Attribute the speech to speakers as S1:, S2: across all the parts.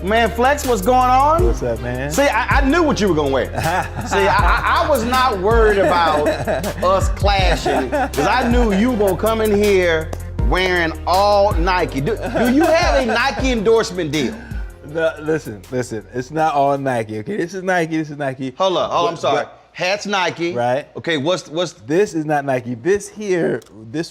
S1: Man, Flex, what's going on?
S2: What's up, man?
S1: See, I knew what you were gonna wear. See, I was not worried about us clashing, because I knew you were gonna come in here wearing all Nike. Do you have a Nike endorsement deal?
S2: No, listen. It's not all Nike, okay? This is Nike.
S1: Hold up, I'm sorry. Hat's Nike.
S2: Right.
S1: Okay, what's
S2: This is not Nike. This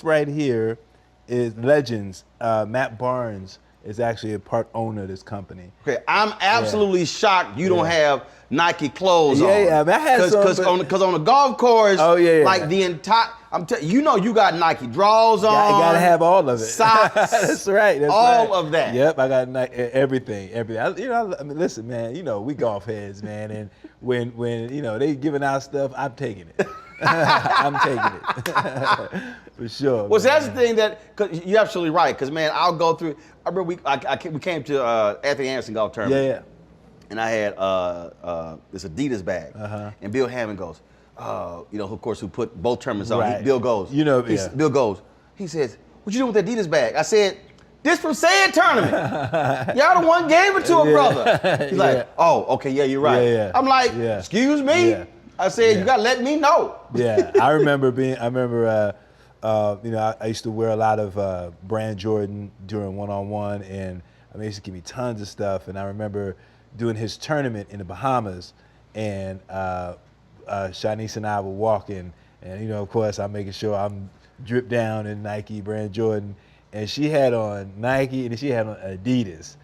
S2: right here is Legends. Matt Barnes is actually a part owner of this company.
S1: Okay, I'm absolutely shocked you don't have Nike clothes on.
S2: Yeah, I had some,
S1: because on the golf course, like the entire, you got Nike draws on.
S2: I gotta have all of it.
S1: Socks.
S2: That's right.
S1: All of that.
S2: Yep, I got everything. I mean, listen, man. We golf heads, man, and when they giving out stuff, I'm taking it. I'm taking it for sure.
S1: Well, so that's the thing cause you're absolutely right. Because man, I'll go through. I remember we came to Anthony Anderson golf tournament.
S2: Yeah.
S1: And I had this Adidas bag, and Bill Hammond goes, of course, who put both tournaments on.
S2: Right.
S1: Bill goes,
S2: yeah.
S1: Bill goes, he says, "What you doing with that Adidas bag?" I said, "This from said tournament. Y'all the one gave it to a brother." He's like, "Oh, okay, yeah, you're right."
S2: Yeah.
S1: I'm like, "Excuse me."
S2: Yeah.
S1: I said, "You gotta let me know."
S2: Yeah, I remember I used to wear a lot of Brand Jordan during one-on-one, and I mean, he used to give me tons of stuff. And I remember doing his tournament in the Bahamas, and Shanice and I were walking, and of course, I'm making sure I'm dripped down in Nike Brand Jordan, and she had on Nike and she had on Adidas.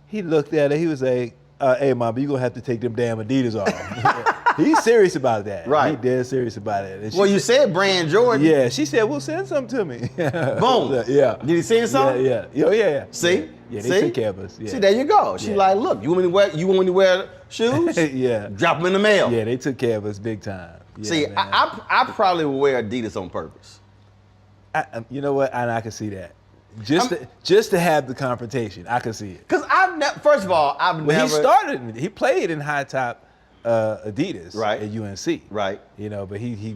S2: He looked at her, he was like, "Hey, Mom, you gonna have to take them damn Adidas off." He's serious about that.
S1: Right.
S2: He dead serious about it.
S1: Well, you said Brand Jordan.
S2: Yeah, she said, "Well, send something to me."
S1: Boom.
S2: Yeah.
S1: Did he send something?
S2: Yeah. Yeah.
S1: See?
S2: Yeah, they took care of us. Yeah.
S1: See, there you go. She like, "Look, you want me to wear shoes?
S2: Yeah.
S1: Drop them in the mail."
S2: Yeah, they took care of us big time. Yeah,
S1: See,
S2: man.
S1: I probably would wear Adidas on purpose.
S2: You know what? And I can see that. Just to have the confrontation, I can see it.
S1: Because first of all, I've never.
S2: He played in high top Adidas
S1: right.
S2: at UNC.
S1: Right.
S2: But he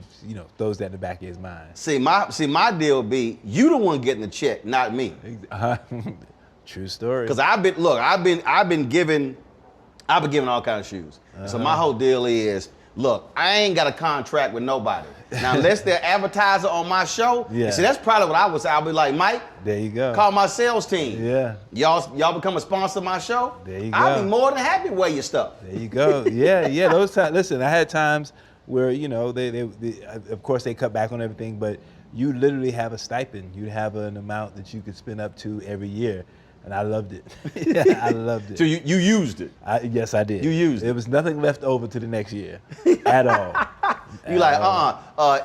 S2: throws that in the back of his mind.
S1: See, my deal would be you the one getting the check, not me.
S2: True story.
S1: Because I've been given all kinds of shoes. So my whole deal is, look, I ain't got a contract with nobody. Now, unless they're advertiser on my show, see, that's probably what I would say. I'll be like, "Mike,
S2: there you go.
S1: Call my sales team.
S2: Yeah.
S1: Y'all become a sponsor of my show.
S2: There you go.
S1: I'll be more than happy to wear your stuff."
S2: There you go. Yeah. Those times. Listen, I had times where they of course they cut back on everything, but you literally have a stipend. You have an amount that you could spend up to every year. And I loved it. I loved it.
S1: So you used it?
S2: Yes, I did.
S1: You used it?
S2: There was nothing left over to the next year at all.
S1: You like,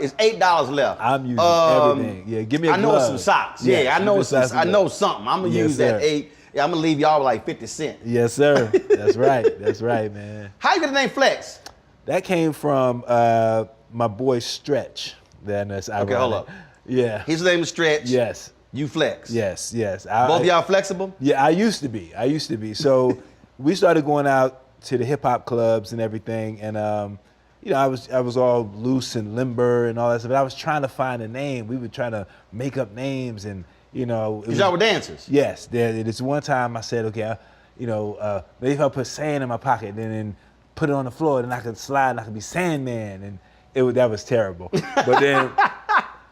S1: it's $8 left.
S2: I'm using everything. Yeah, give me a glove.
S1: I know some socks. Yeah, I know something. I'm going to use that 8. Yeah, I'm going to leave y'all with like 50 cents.
S2: Yes, sir. That's right. That's right, man.
S1: How you get the name Flex?
S2: That came from my boy Stretch. That's ironic.
S1: Okay, hold up.
S2: Yeah.
S1: His name is Stretch.
S2: Yes.
S1: You Flex.
S2: Yes.
S1: Both of y'all flexible?
S2: Yeah, I used to be. So we started going out to the hip hop clubs and everything, and I was all loose and limber and all that stuff. But I was trying to find a name. We were trying to make up names, and
S1: because y'all were dancers.
S2: Yes. This one time I said, okay, maybe if I put sand in my pocket and then put it on the floor, then I could slide and I could be Sandman, and that was terrible. But then.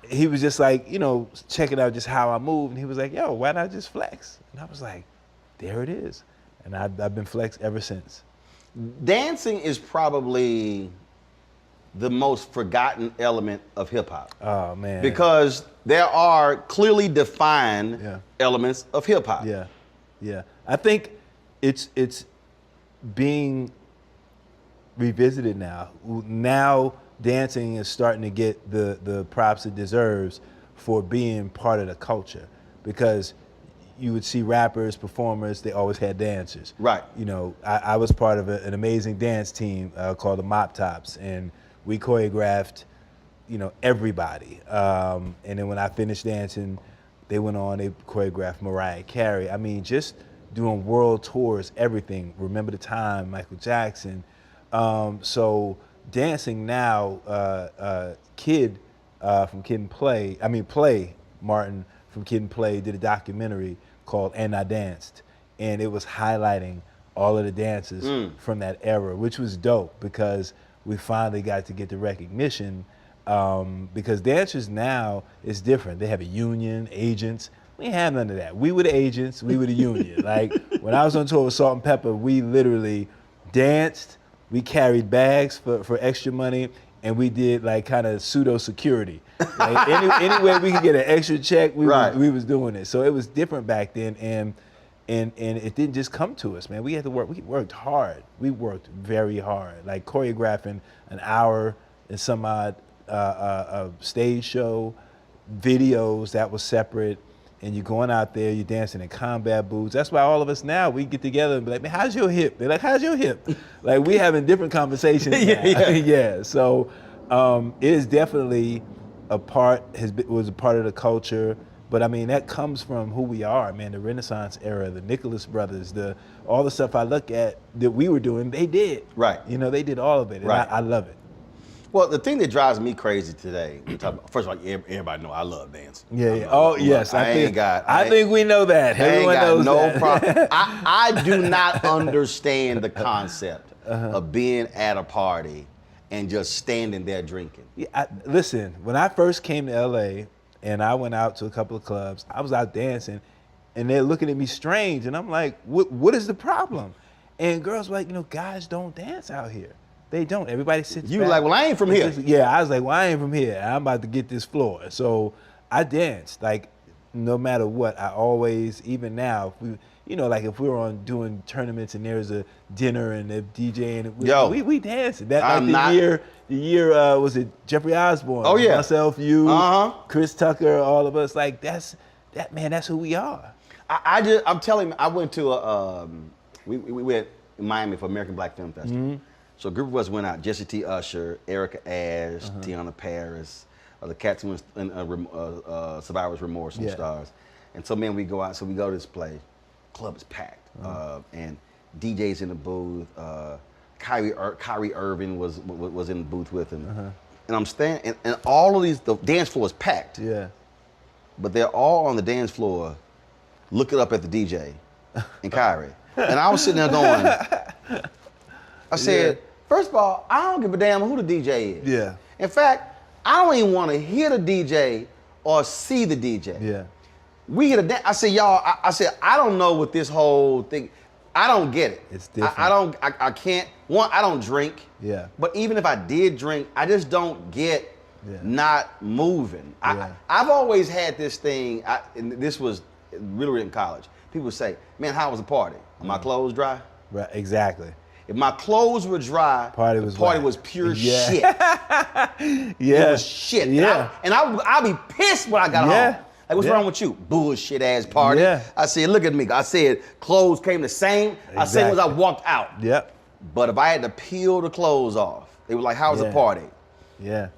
S2: He was just like, checking out just how I move. And he was like, "Yo, why not just flex?" And I was like, there it is. And I've been flex ever since.
S1: Dancing is probably the most forgotten element of hip hop.
S2: Oh, man.
S1: Because there are clearly defined elements of hip hop.
S2: Yeah. I think it's being revisited now. Now, dancing is starting to get the props it deserves for being part of the culture, because you would see rappers, performers, they always had dancers.
S1: Right.
S2: I was part of an amazing dance team called the Mop Tops, and we choreographed, everybody. And then when I finished dancing, they went on, they choreographed Mariah Carey. I mean, just doing world tours, everything. Remember the Time, Michael Jackson. So dancing now, Play Martin from Kid and Play did a documentary called And I Danced, and it was highlighting all of the dances from that era, which was dope because we finally got to get the recognition. Because dancers now is different. They have a union, agents. We ain't have none of that. We were the agents, we were the union. Like when I was on tour with Salt and Pepper, we literally danced, we carried bags for extra money, and we did like kind of pseudo security. Like any way we could get an extra check, we was doing it. So it was different back then, and it didn't just come to us, man. We had to work. We worked hard. We worked very hard. Like choreographing an hour and some odd stage show, videos that was separate. And you're going out there, you're dancing in combat boots. That's why all of us now, we get together and be like, man, how's your hip? They're like, how's your hip? Like, we having different conversations now. Yeah. So it is definitely was a part of the culture. But I mean, that comes from who we are, man, the Renaissance era, the Nicholas Brothers, all the stuff I look at that we were doing, they did.
S1: Right.
S2: You know, they did all of it, and I love it.
S1: Well, the thing that drives me crazy today, first of all, everybody know I love dancing.
S2: Yeah. Oh, yes.
S1: I
S2: think we know that. Everyone knows
S1: no problem. I do not understand the concept of being at a party and just standing there drinking.
S2: Yeah, listen, when I first came to LA and I went out to a couple of clubs, I was out dancing and they're looking at me strange. And I'm like, what is the problem? And girls were like, guys don't dance out here. They don't. Everybody sits back.
S1: You like, well, I ain't from here.
S2: Yeah, I was like, well, I ain't from here. I'm about to get this floor. So I danced. Like, no matter what, I always, even now, if we were doing tournaments and there's a dinner and a DJ and we danced. The year was it Jeffrey Osborne?
S1: Oh yeah.
S2: Myself, you, Chris Tucker, all of us. Like that's who we are.
S1: I'm telling you, I went to we went in Miami for American Black Film Festival. Mm-hmm. So a group of us went out, Jesse T. Usher, Erica Ash, Tiana Paris, the cats who in Survivor's Remorse and stars. And so, man, we go out, so we go to this place, club is packed, and DJ's in the booth, Kyrie Irving was in the booth with him. And I'm standing, and all of the dance floor is packed. Yeah. But they're all on the dance floor looking up at the DJ and Kyrie. And I was sitting there going, I said, first of all, I don't give a damn who the DJ is. Yeah. In fact, I don't even want to hear the DJ or see the DJ. Yeah. We get a dance. I said, y'all, I don't know what this whole thing, I don't get it. It's different. I can't, I don't drink. Yeah. But even if I did drink, I just don't get not moving. Yeah. I've always had this thing, and this was really in college. People say, man, how was the party? Are my clothes dry?
S2: Right, exactly.
S1: If my clothes were dry, the party was pure shit. It was shit. Yeah. And I'd be pissed when I got home. Like, what's wrong with you? Bullshit ass party. Yeah. I said, look at me. I said, clothes came the same. I said, as I walked out. Yep. But if I had to peel the clothes off, they were like, how was the party? Yeah.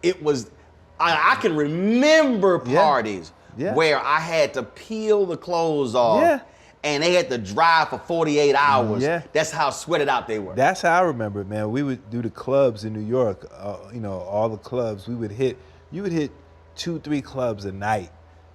S1: It was, I can remember parties where I had to peel the clothes off. Yeah. And they had to drive for 48 hours. Yeah. That's how sweated out they were.
S2: That's how I remember it, man. We would do the clubs in New York, all the clubs. You would hit 2-3 clubs a night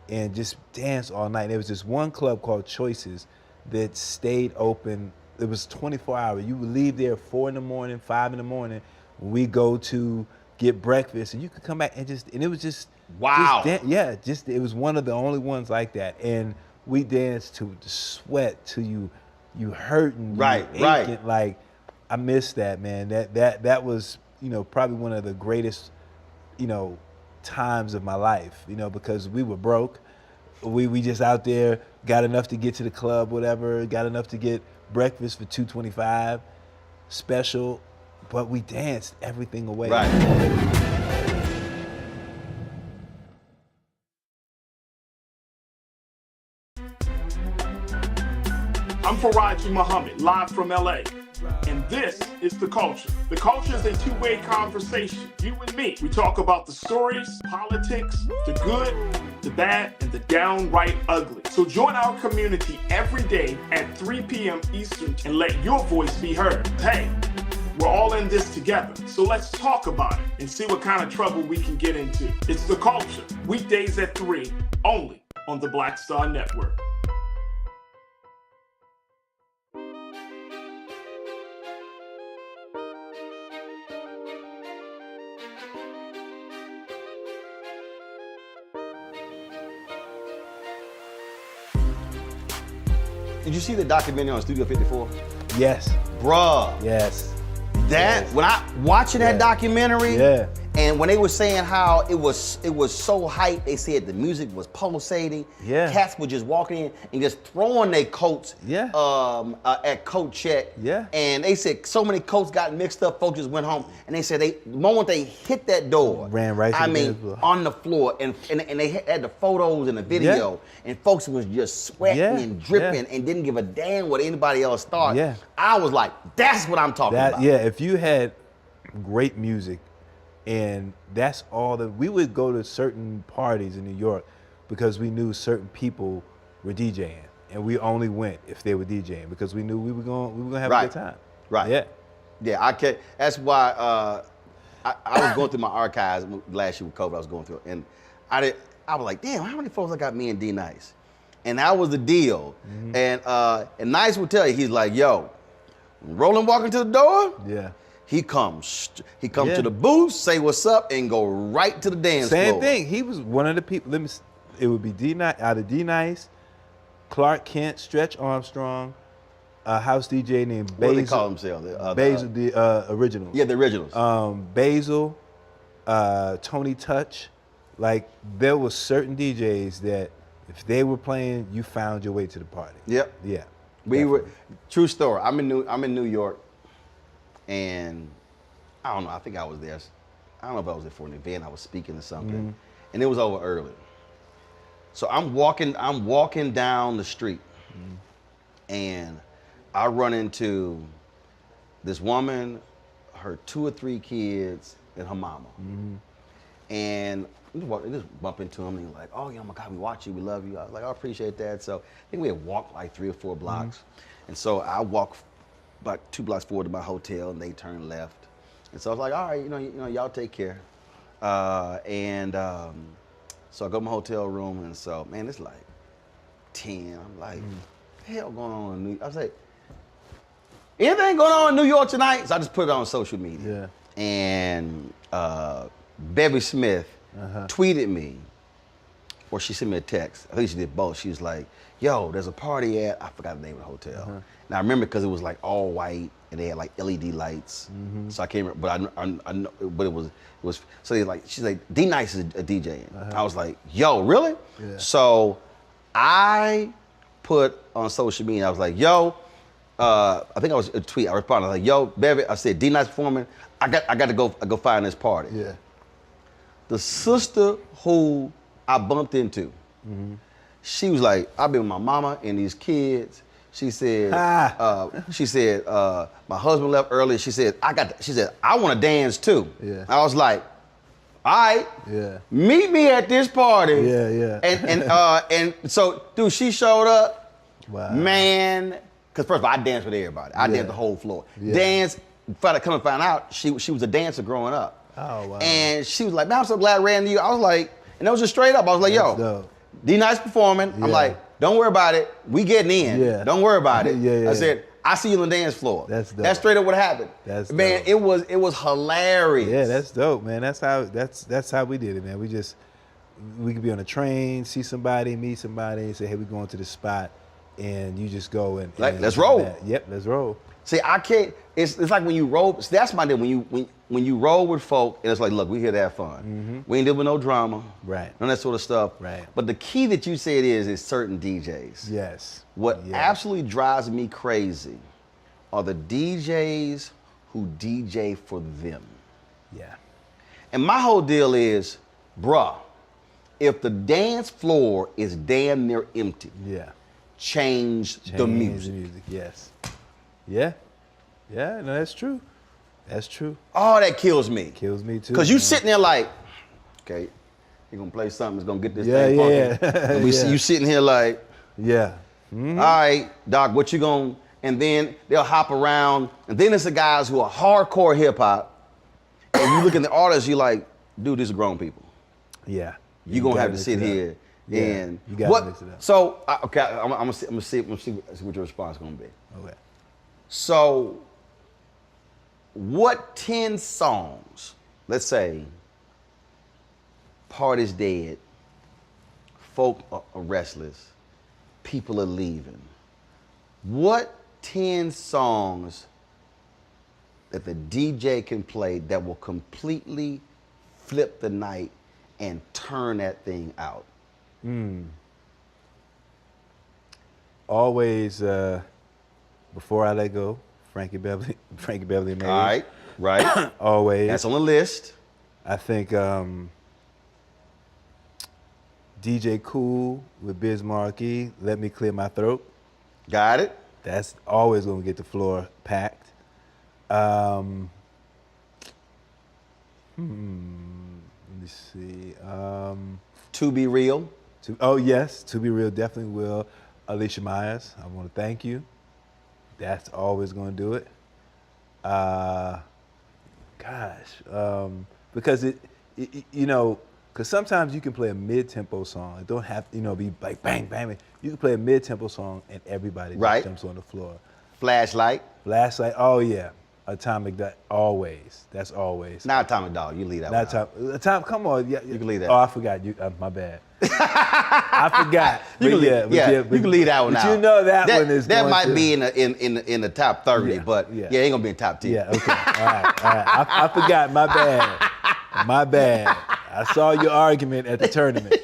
S2: and just dance all night. There was this one club called Choices that stayed open. It was 24 hours. You would leave there 4 in the morning, 5 in the morning. We go to get breakfast and you could come back and it was just, wow. It was one of the only ones like that. And we danced to the sweat till you hurting, right. Like I miss that, man. That was probably one of the greatest times of my life. Because we were broke, we just out there got enough to get to the club, whatever, got enough to get breakfast for $2.25, special, but we danced everything away. Right.
S3: I'm Faraji Muhammad, live from LA. And this is The Culture. The Culture is a two-way conversation. You and me. We talk about the stories, politics, the good, the bad, and the downright ugly. So join our community every day at 3 p.m. Eastern and let your voice be heard. Hey, we're all in this together. So let's talk about it and see what kind of trouble we can get into. It's The Culture. Weekdays at 3, only on the Black Star Network.
S1: Did you see the documentary on Studio 54?
S2: Yes.
S1: Bruh.
S2: Yes.
S1: That when I watching that documentary,
S2: Yeah.
S1: and when they were saying how it was so hype, they said the music was pulsating.
S2: Yeah.
S1: Cats were just walking in and just throwing their coats.
S2: Yeah.
S1: At coat check.
S2: Yeah.
S1: And they said so many coats got mixed up. Folks just went home, and they said the moment they hit that door,
S2: Ran right to
S1: I
S2: the
S1: mean,
S2: dance floor.
S1: on the floor, and they had the photos and the video, and folks was just sweating
S2: Yeah.
S1: and dripping and didn't give a damn what anybody else thought.
S2: Yeah.
S1: I was like, that's what I'm talking about.
S2: Yeah, if you had great music and that's all that we would go to certain parties in New York because we knew certain people were DJing and we only went if they were DJing because we knew we were going to have a good time.
S1: Right.
S2: Yeah.
S1: Yeah, I can't. That's why I was going through my archives last year with COVID. I was going through it, and I was like, damn, how many folks I got me and D Nice? And that was the deal. And Nice would tell you, he's like, yo, when Roland walk into the door,
S2: Yeah.
S1: he comes
S2: Yeah.
S1: to the booth, say what's up, and go right to the dance floor.
S2: Same thing. He was one of the people. It would be out of D Nice, Clark Kent, Stretch Armstrong, a house DJ named
S1: What do they
S2: Basil.
S1: call themselves?
S2: Basil, the original.
S1: Yeah, the originals.
S2: Basil, Tony Touch. Like there was certain DJs that if they were playing, you found your way to the party.
S1: Yep.
S2: Yeah.
S1: We were true story. I'm in New York, and I don't know. I think I was there. I don't know if I was there for an event. I was speaking or something, and it was over early. So I'm walking down the street, and I run into this woman, her 2 or 3 kids, and her mama, and just bump into them and like, oh, my God, we watch you, we love you. I was like, I appreciate that. So I think we had walked like 3 or 4 blocks. And so I walked about 2 blocks forward to my hotel and they turned left. And so I was like, all right, y'all take care. So I go to my hotel room and so, man, it's like 10. I'm like, what the hell going on in New York? I was like, anything going on in New York tonight? So I just put it on social media.
S2: Yeah.
S1: And Bevy Smith tweeted me, or she sent me a text. I think she did both. She was like, yo, there's a party at, I forgot the name of the hotel. And I remember because it was like all white and they had like LED lights. So I can't remember, but I know, but it was, so they like, she's like, D Nice is a DJ. I was like, yo, really?
S2: Yeah.
S1: So I put on social media, I was like, yo, I think I was a tweet, I responded, I was like, yo, Bevy, I said, D Nice performing, I got to go find this party.
S2: Yeah.
S1: The sister who I bumped into, she was like, I've been with my mama and these kids. She said, my husband left early. She said, I want to dance too.
S2: Yeah.
S1: I was like, all right,
S2: Yeah.
S1: meet me at this party.
S2: Yeah, yeah.
S1: And so, dude, she showed up.
S2: Wow.
S1: Man, because first of all, I danced with everybody. I danced the whole floor. Dance, come and find out, she was a dancer growing up.
S2: Oh, wow.
S1: And she was like, man, I'm so glad I ran into you. I was like, and that was just straight up. I was like,
S2: That's
S1: yo,
S2: dope.
S1: D Nice performing.
S2: Yeah.
S1: I'm like, don't worry about it. We getting in.
S2: Yeah.
S1: Don't worry about it.
S2: Yeah, yeah.
S1: I said, I see you on the dance floor.
S2: That's dope.
S1: That's straight up what happened.
S2: That's
S1: man,
S2: dope.
S1: it was hilarious.
S2: Yeah, that's dope, man. That's how we did it, man. We could be on a train, see somebody, meet somebody, and say, hey, we're going to this spot, and you just go and
S1: Let's roll.
S2: Yep, let's roll.
S1: See, I can't. It's like when you roll. See, that's my deal. When you roll with folk, and it's like, look, we here to have fun. We ain't dealing with no drama.
S2: Right.
S1: None of that sort of stuff.
S2: Right.
S1: But the key that you said is certain DJs.
S2: Yes.
S1: What
S2: Yeah.
S1: absolutely drives me crazy are the DJs who DJ for them.
S2: Yeah.
S1: And my whole deal is, bruh, if the dance floor is damn near empty,
S2: Yeah.
S1: change the
S2: Change
S1: music.
S2: the music, yes. Yeah. Yeah, no, that's true. That's true.
S1: Oh, that kills me.
S2: Kills me too.
S1: Because you
S2: man.
S1: sitting there like, okay, you're gonna play something that's gonna get this
S2: Yeah,
S1: thing
S2: yeah,
S1: funky.
S2: yeah.
S1: And we see
S2: Yeah.
S1: you sitting here like,
S2: Yeah.
S1: all right, Doc, what you gonna, and then they'll hop around, and then it's the guys who are hardcore hip hop, and you look at the artists, you're like, dude, these are grown people.
S2: Yeah.
S1: You're gonna have
S2: gotta
S1: to sit
S2: mix it up.
S1: here
S2: Yeah,
S1: and
S2: you gotta
S1: what?
S2: mix it up.
S1: So okay, I'm gonna see what your response is gonna be.
S2: Okay.
S1: So, what 10 songs? Let's say, party's dead, folk are restless, people are leaving. What 10 songs that the DJ can play that will completely flip the night and turn that thing out?
S2: Always, Before I Let Go, Frankie Beverly and Maze.
S1: Right.
S2: Always.
S1: That's on the list.
S2: I think DJ Cool with Biz Markie, Let Me Clear My Throat.
S1: Got it.
S2: That's always gonna get the floor packed. Let me see.
S1: To Be Real.
S2: Yes, To Be Real definitely will. Alicia Myers, I want to thank you. That's always gonna do it. Because because sometimes you can play a mid-tempo song. It don't have to, be like bang, bang. You can play a mid-tempo song and everybody just jumps on the floor.
S1: Flashlight.
S2: Flashlight, oh yeah. Atomic Dog, always. That's always.
S1: Not Atomic Dog. You leave that one out.
S2: Atomic, come on. Yeah,
S1: you can leave that.
S2: Oh, I forgot. My bad. I forgot.
S1: You can leave that one out.
S2: But you know that one is
S1: that
S2: going
S1: might
S2: to
S1: be in the top 30, but it ain't gonna be in top 10.
S2: Yeah, okay. All right. I forgot. My bad. My bad. I saw your argument at the tournament.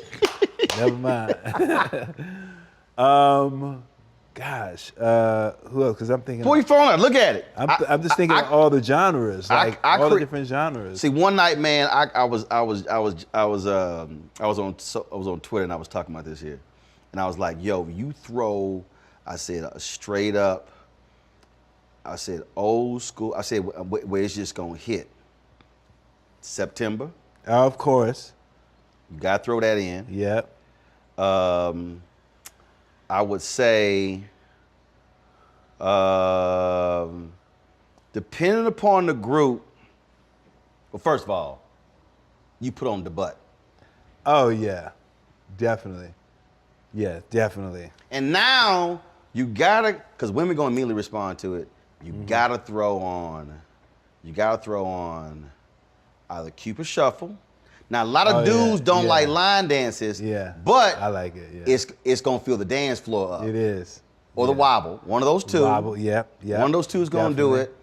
S2: Never mind. Who else? Because I'm thinking.
S1: Before you phone out, look at it.
S2: I'm just thinking of all the genres, all the different genres.
S1: See, one night, man, I was on Twitter and I was talking about this here, and I was like, yo, you throw, I said straight up, I said old school, I said where it's just gonna hit. September.
S2: Of course.
S1: You gotta throw that in.
S2: Yep.
S1: I would say, depending upon the group, well, first of all, you put on the butt.
S2: Oh, yeah, definitely. Yeah, definitely.
S1: And now you gotta, because women gonna immediately respond to it, you gotta throw on either Cupid Shuffle. Now, a lot of dudes don't like line dances, but
S2: I like it. Yeah.
S1: It's gonna fill the dance floor up.
S2: It is.
S1: Or the wobble, one of those two.
S2: Wobble, yep.
S1: One of those two is gonna do it.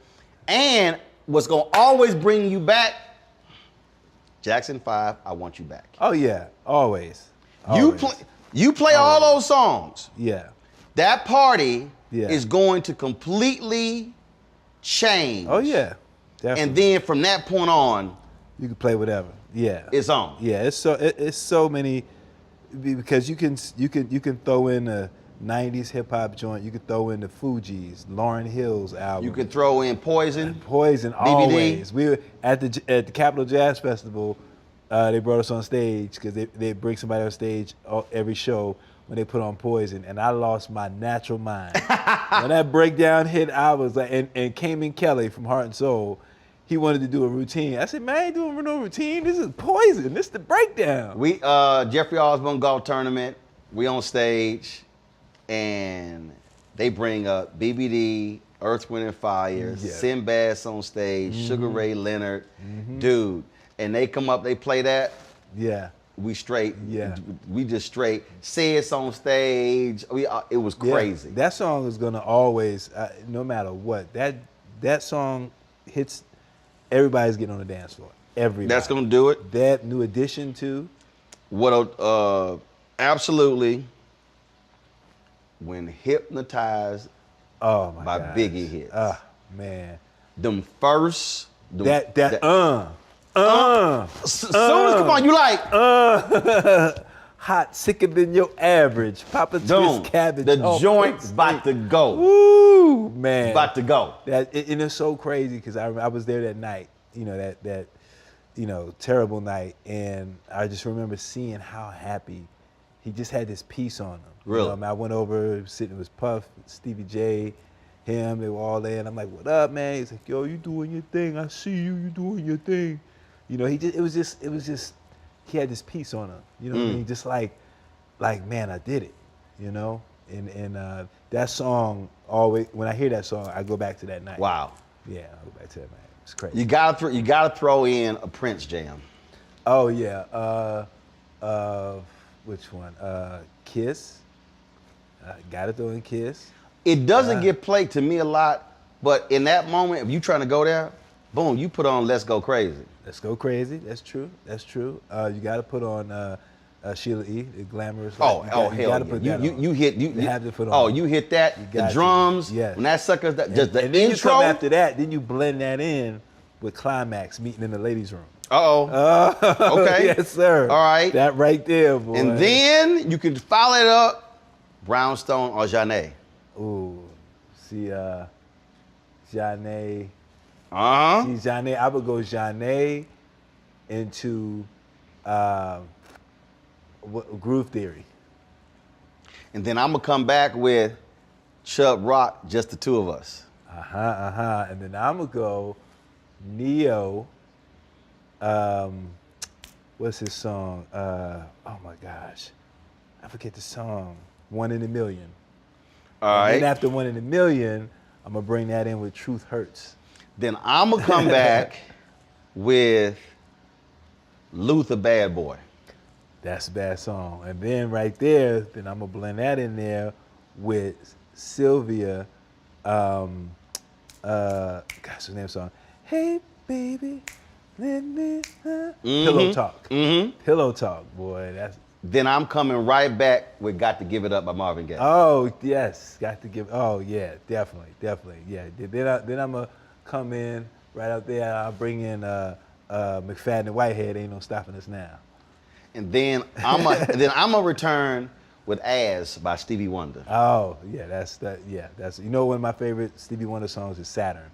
S1: And what's gonna always bring you back, Jackson 5, I Want You Back.
S2: Oh yeah, always.
S1: You play all those songs.
S2: Yeah.
S1: That party is going to completely change.
S2: Oh yeah, definitely.
S1: And then from that point on,
S2: you can play whatever. Yeah.
S1: It's on.
S2: Yeah, it's so many, because you can throw in a 90s hip hop joint. You can throw in the Fugees, Lauryn Hill's album.
S1: You can throw in Poison.
S2: Poison,
S1: BBD.
S2: always. We were at the Capitol Jazz Festival. They brought us on stage because they bring somebody on stage every show when they put on Poison, and I lost my natural mind. When that breakdown hit, I was like, and Kamen Kelly from Heart and Soul, he wanted to do a routine. I said, man, I ain't doing no routine. This is Poison. This is the breakdown.
S1: We Jeffrey Osborne golf tournament. We on stage, and they bring up BBD, Earth, Wind and Fire, Sinbad's on stage, Sugar Ray Leonard, dude, and they come up, they play that.
S2: Yeah.
S1: We straight. Yeah. We just straight. Say it's on stage. It was crazy.
S2: Yeah. That song is gonna always, no matter what, that song hits. Everybody's getting on the dance floor. Everybody.
S1: That's gonna do it.
S2: That New Edition too.
S1: What? Absolutely. When Hypnotized by Biggie hits.
S2: Man.
S1: Them first. Soon as come on, you like.
S2: Hot, sicker than your average. Papa Twist cabbage.
S1: The joint's about to go.
S2: Woo, man.
S1: It's about to go.
S2: And it's so crazy because I was there that night, that terrible night, and I just remember seeing how happy he just had this piece on him.
S1: Really?
S2: I went over, sitting with Puff, Stevie J, him, they were all there, and I'm like, what up, man? He's like, yo, you doing your thing. I see you doing your thing. It was just he had this piece on him. You know what I mean? Just like, man, I did it. And that song always, when I hear that song, I go back to that night.
S1: Wow.
S2: Yeah, I go back to that night. It's crazy.
S1: You gotta throw in a Prince jam.
S2: Oh yeah. Which one? Kiss. Gotta throw in Kiss.
S1: It doesn't get played to me a lot, but in that moment, if you trying to go there, boom, you put on Let's Go Crazy.
S2: Let's Go Crazy. That's true. That's true. You got to put on Sheila E. The Glamorous.
S1: Oh,
S2: hell
S1: hell yeah. You hit you
S2: have to put on.
S1: Oh, you hit that. The
S2: got
S1: drums.
S2: to. Yes.
S1: When that sucker, just the
S2: and then
S1: intro.
S2: you come after that, then you blend that in with Climax meeting in the ladies' room.
S1: Okay.
S2: Yes, sir.
S1: All right.
S2: That right there, boy.
S1: And then you can follow it up, Brownstone or Janae.
S2: Ooh, see, Janae.
S1: Uh-huh.
S2: See, Janae. I would go Janae into Groove Theory.
S1: And then I'm gonna come back with Chubb Rock, Just the Two of Us.
S2: And then I'm gonna go Neo. What's his song? Oh my gosh, I forget the song. One in a Million.
S1: All right.
S2: And then after One in a Million, I'm gonna bring that in with Truth Hurts.
S1: Then I'm gonna come back with Luther Bad Boy.
S2: That's a bad song. And then right there, then I'm gonna blend that in there with Sylvia. Gosh, what's the name of the song? Hey baby, let me. Pillow Talk. Pillow Talk, boy. That's.
S1: Then I'm coming right back with Got to Give It Up by Marvin Gaye.
S2: Oh yes, got to give. Oh yeah, definitely. Yeah. Then I'm gonna come in right up there. I'll bring in McFadden and Whitehead. Ain't no stopping us now.
S1: And then I'm gonna return with As by Stevie Wonder.
S2: Oh yeah, that's you know one of my favorite Stevie Wonder songs is Saturn.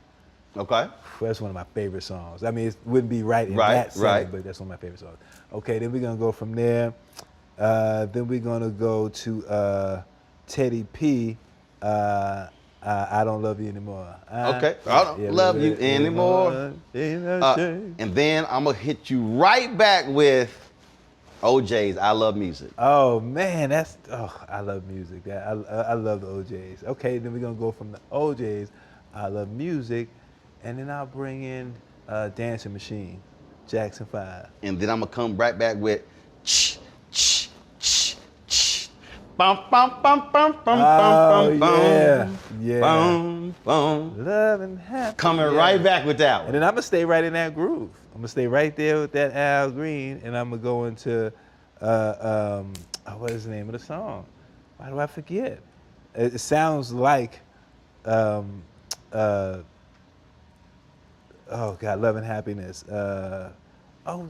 S1: Okay.
S2: That's one of my favorite songs. I mean, it wouldn't be right in
S1: Right,
S2: that setting,
S1: right.
S2: but that's one of my favorite songs. Okay, then we're gonna go from there. Then we're gonna go to Teddy P. I don't love you anymore.
S1: Okay. I don't love you anymore. And then I'm gonna hit you right back with OJ's I Love Music.
S2: Oh man, I love music. I love the OJ's. Okay, then we're gonna go from the OJ's, I Love Music, and then I'll bring in Dancing Machine, Jackson 5.
S1: And then I'm gonna come right back with ch ch ch ch bum bum bum bum bum bum bum
S2: yeah.
S1: bum bum.
S2: Love and happiness.
S1: Coming right back with that
S2: And
S1: one.
S2: then I'm gonna stay right in that groove. I'm gonna stay right there with that Al Green, and I'm gonna go into what is the name of the song? Why do I forget? It sounds like oh God, Love and Happiness. Do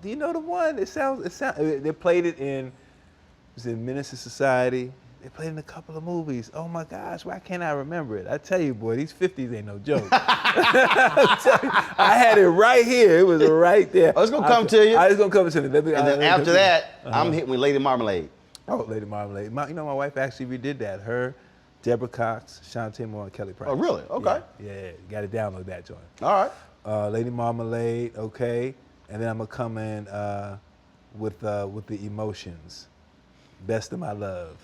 S2: you know the one? It sounds. They played it in. Was it Menace to Society? They played it in a couple of movies. Oh my gosh, why can't I remember it? I tell you, boy, these 50s ain't no joke. I had it right here. It was right there.
S1: Oh, it's gonna come to you.
S2: It's gonna come to me.
S1: And then after that, I'm hitting with Lady Marmalade.
S2: Oh, Lady Marmalade. My wife actually redid that. Her, Deborah Cox, Shantae Moore, and Kelly Price.
S1: Oh, really? Okay.
S2: Yeah. Got to download that joint.
S1: All right.
S2: Lady Marmalade, okay. And then I'm gonna come in with the Emotions, Best of My Love.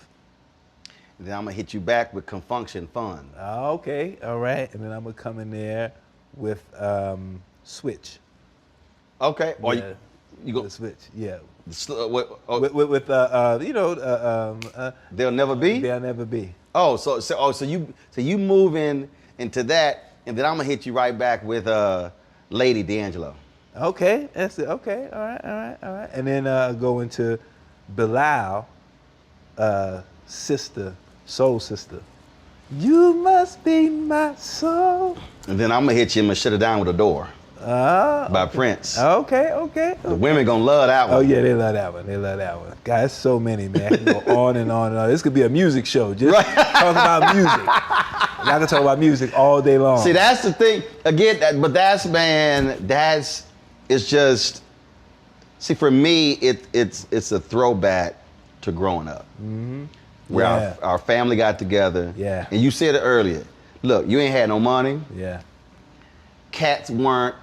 S1: And then I'm gonna hit you back with Confunction Fun.
S2: Okay, all right. And then I'm gonna come in there with Switch.
S1: Okay. Or
S2: Yeah,
S1: you go
S2: the Switch. Yeah.
S1: with They'll Never Be?
S2: They'll Never Be.
S1: Oh, so you move into that, and then I'm gonna hit you right back with Lady D'Angelo.
S2: Okay, that's it. Okay, all right. And then go into Bilal, Sister, Soul Sister. You must be my soul.
S1: And then I'm gonna hit you and shut it down with a door by Prince.
S2: Okay.
S1: The women gonna love that one.
S2: Oh yeah, they love that one. Guys, so many, man. I can go on and on and on. This could be a music show. Just talk about music. Y'all can talk about music all day long.
S1: See, that's the thing. Again, it's just. See, for me, it's a throwback to growing up, where
S2: Yeah.
S1: our family got together.
S2: Yeah.
S1: And you said it earlier. Look, you ain't had no money.
S2: Yeah.
S1: Cats weren't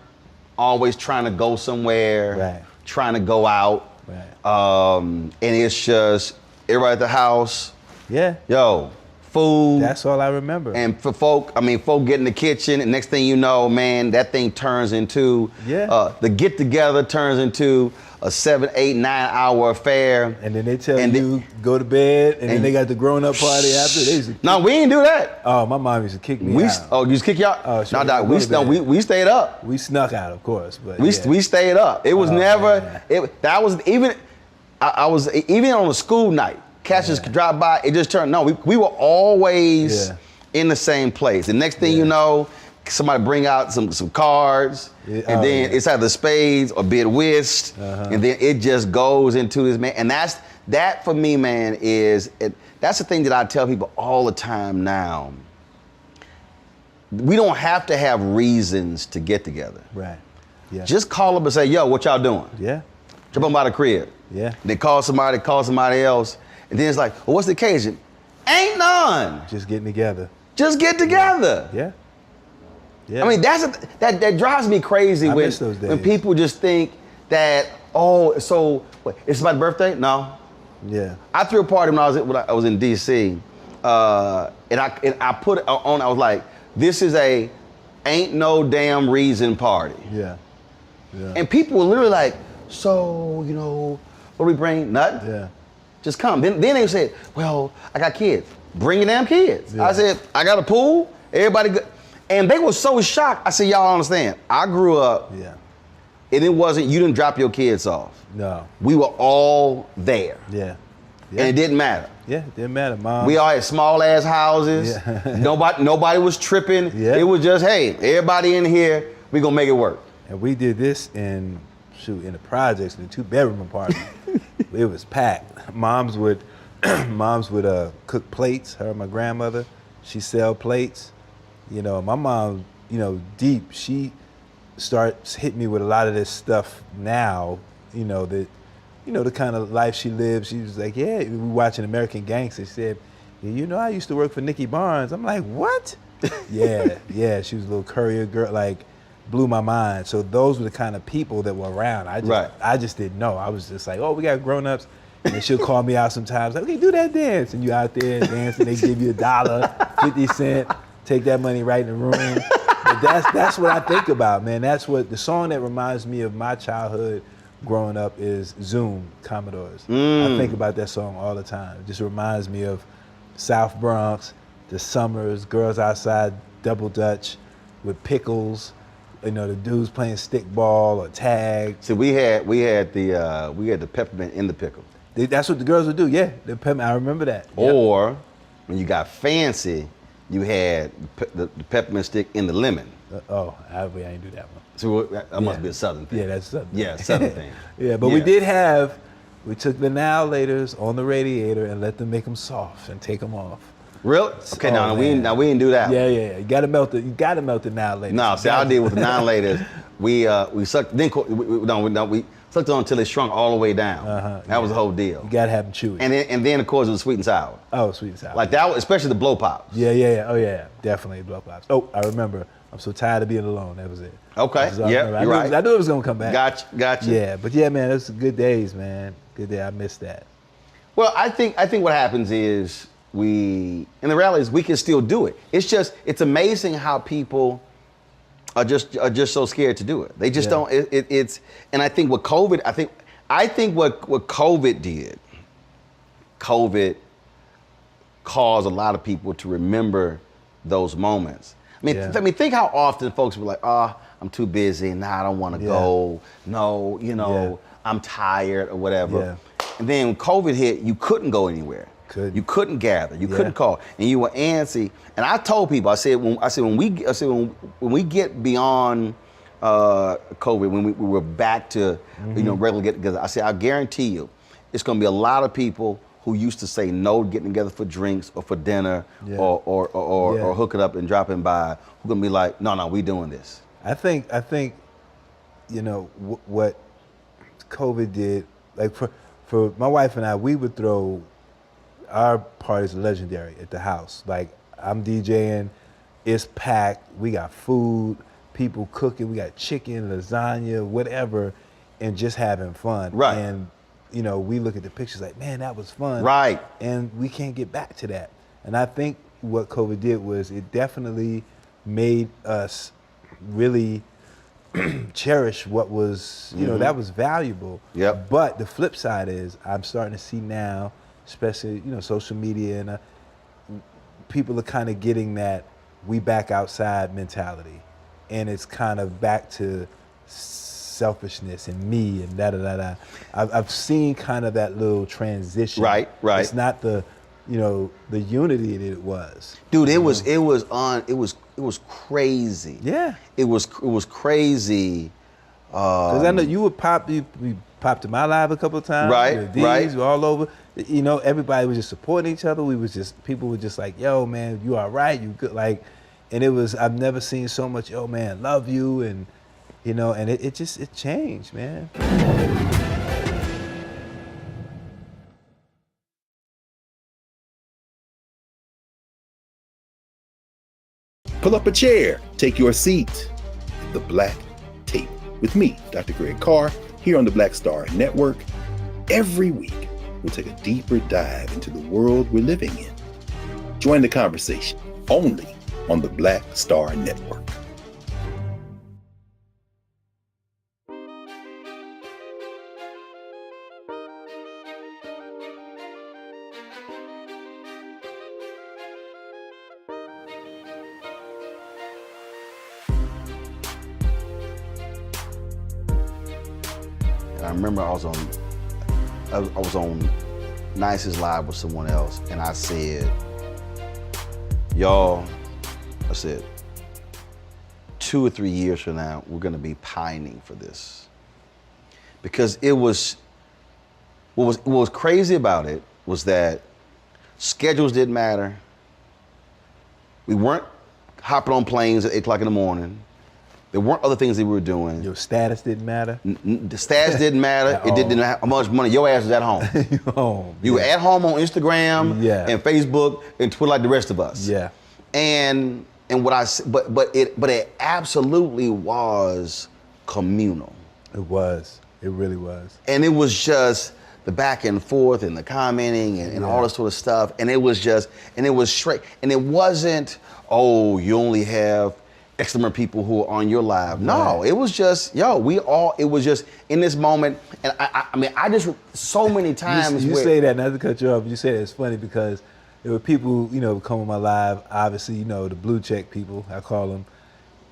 S1: always trying to go somewhere,
S2: Right.
S1: trying to go out.
S2: Right.
S1: And it's just everybody at the house.
S2: Yeah.
S1: Yo, food.
S2: That's all I remember.
S1: And for folk get in the kitchen, and next thing you know, man, that thing turns into, the get together turns into a 7, 8, 9 hour affair.
S2: And then they tell you go to bed, and then they got the grown up party after.
S1: No, we didn't do that.
S2: Oh, my mom used to kick me out.
S1: Oh, you used to kick you out?
S2: Oh, sure.
S1: No, we stayed up.
S2: We snuck out, of course, but
S1: we stayed up. It was never.
S2: Man.
S1: That was even. I was even on a school night. Catches could drop by. It just turned. No, we were always in the same place. The next thing you know, somebody bring out some cards, and then it's either spades or bid whist, and then it just goes into this, man. And that for me, man, that's the thing that I tell people all the time now. We don't have to have reasons to get together.
S2: Right. Yeah.
S1: Just call up and say, yo, what y'all doing?
S2: Yeah.
S1: Jump on by the crib.
S2: Yeah.
S1: They call somebody else, and then it's like, well, what's the occasion? Ain't none.
S2: Just getting together.
S1: Just get together.
S2: Yeah. Yeah.
S1: I mean, that drives me crazy
S2: miss those days.
S1: when people just think that, so what, it's my birthday? No.
S2: Yeah.
S1: I threw a party when I was in DC, and I put it on. I was like, this is a ain't no damn reason party.
S2: Yeah. Yeah.
S1: And people were literally like, so what do we bring? Nothing.
S2: Yeah.
S1: Just come. Then they said, well, I got kids. Bring your damn kids.
S2: Yeah.
S1: I said, I got a pool. Everybody good. And they were so shocked. I said, y'all don't understand. I grew up, and it wasn't, you didn't drop your kids off.
S2: No.
S1: We were all there.
S2: Yeah.
S1: And it didn't matter.
S2: Yeah, it didn't matter, Mom.
S1: We all had small ass houses.
S2: Yeah.
S1: Nobody was tripping.
S2: Yeah.
S1: It was just, hey, everybody in here, we gonna make it work.
S2: And we did this in the projects, in the 2-bedroom apartment. It was packed. Moms would cook plates. Her and my grandmother, she sell plates. My mom, deep. She starts hitting me with a lot of this stuff now. The kind of life she lives. She was like, yeah, we were watching American Gangster. She said, I used to work for Nicky Barnes. I'm like, what? yeah. She was a little courier girl, like, blew my mind. So those were the kind of people that were around. I just didn't know. I was just like, we got grown-ups. And she'll call me out sometimes, like, okay, do that dance. And you out there dancing, they give you $1, 50 cents, take that money right in the room. But that's what I think about, man. That's what the song that reminds me of my childhood growing up is Zoom, Commodores. I think about that song all the time. It just reminds me of South Bronx, the summers, girls outside, double dutch with pickles, the dudes playing stickball or tag.
S1: See, we had the peppermint in the pickle.
S2: That's what the girls would do, yeah. The peppermint, I remember that.
S1: Or when you got fancy, you had the peppermint stick in the lemon.
S2: I ain't do that one.
S1: So that must be a Southern thing.
S2: Yeah, that's Southern.
S1: Yeah, Southern thing.
S2: Yeah, but we took the now laters on the radiator and let them make them soft and take them off.
S1: Really? Okay, we didn't do that.
S2: Yeah. You gotta melt the now laters.
S1: No, see, I did with the now laters. We sucked. Then we sucked on until it shrunk all the way down. That was the whole deal.
S2: You gotta have them chewy.
S1: And then of course it was sweet and sour.
S2: Oh, sweet and sour.
S1: Like that, especially the blow pops.
S2: Yeah. Oh yeah, definitely blow pops. Oh, I remember. I'm so tired of being alone. That was it.
S1: Okay. Yeah, you're right.
S2: I knew it was gonna come back.
S1: Gotcha.
S2: Yeah, but yeah, man, those good days, man. Good day. I missed that.
S1: Well, I think what happens is and the reality is we can still do it. It's amazing how people are just so scared to do it. They just don't. And I think what COVID did, COVID caused a lot of people to remember those moments. I mean, think how often folks were like, I'm too busy, I don't want to go. No, I'm tired or whatever.
S2: Yeah.
S1: And then when COVID hit, you couldn't go anywhere. You couldn't gather. You couldn't call, and you were antsy. And I told people, I said when we get beyond COVID, when we were back to regular get together, I said I guarantee you, it's going to be a lot of people who used to say no to getting together for drinks or for dinner or hooking up and dropping by, who gonna be like, no, we doing this.
S2: I think what COVID did, like for my wife and I, we would throw our parties legendary at the house. Like I'm DJing, it's packed, we got food, people cooking, we got chicken, lasagna, whatever, and just having fun.
S1: Right.
S2: And we look at the pictures like, man, that was fun.
S1: Right.
S2: And we can't get back to that. And I think what COVID did was it definitely made us really cherish what was, you know, that was valuable.
S1: Yep.
S2: But the flip side is I'm starting to see now, especially, you know, social media, and people are kind of getting that we back outside mentality. And it's kind of back to selfishness and me and da-da-da-da. I've seen kind of that little transition.
S1: Right.
S2: It's not the, you know, the unity that it was.
S1: Dude, it was crazy.
S2: Yeah.
S1: It was crazy.
S2: Because I know you would we popped to my live a couple of times.
S1: Right,
S2: These
S1: right.
S2: were all over. You know, everybody was just supporting each other. People were just like, yo, man, you all right, you good. Like, and it was, I've never seen so much, yo, man, love you. And, you know, and it changed, man.
S4: Pull up a chair, take your seat. The Black Tape with me, Dr. Greg Carr, here on the Black Star Network. Every week, we'll take a deeper dive into the world we're living in. Join the conversation only on the Black Star Network.
S1: And I remember I was on Nice's Live with someone else, and I said, y'all, I said, 2 or 3 years from now, we're gonna be pining for this. Because it was, what was crazy about it was that schedules didn't matter. We weren't hopping on planes at 8 o'clock in the morning. There weren't other things that we were doing.
S2: Your status didn't matter.
S1: The stats didn't matter. It didn't matter how much money your ass was at home. You were at home on Instagram and Facebook and Twitter like the rest of us.
S2: Yeah.
S1: And but it absolutely was communal.
S2: It was. It really was.
S1: And it was just the back and forth and the commenting and all this sort of stuff. And it was straight. And it wasn't, oh, you only have X number of people who are on your live. No, it was just, it was just in this moment. And I mean, I just, so many times.
S2: You say that, not to cut you off, but you say that it's funny because there were people, you know, come on my live, obviously, you know, the blue check people, I call them,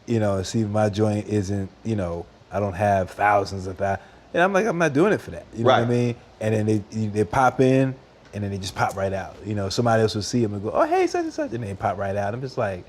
S2: you know, see my joint isn't, you know, I don't have thousands of that. And I'm like, I'm not doing it for that. You know what I mean? And then they pop in and then they just pop right out. You know, somebody else will see them and go, oh, hey, such and such, and they pop right out. I'm just like,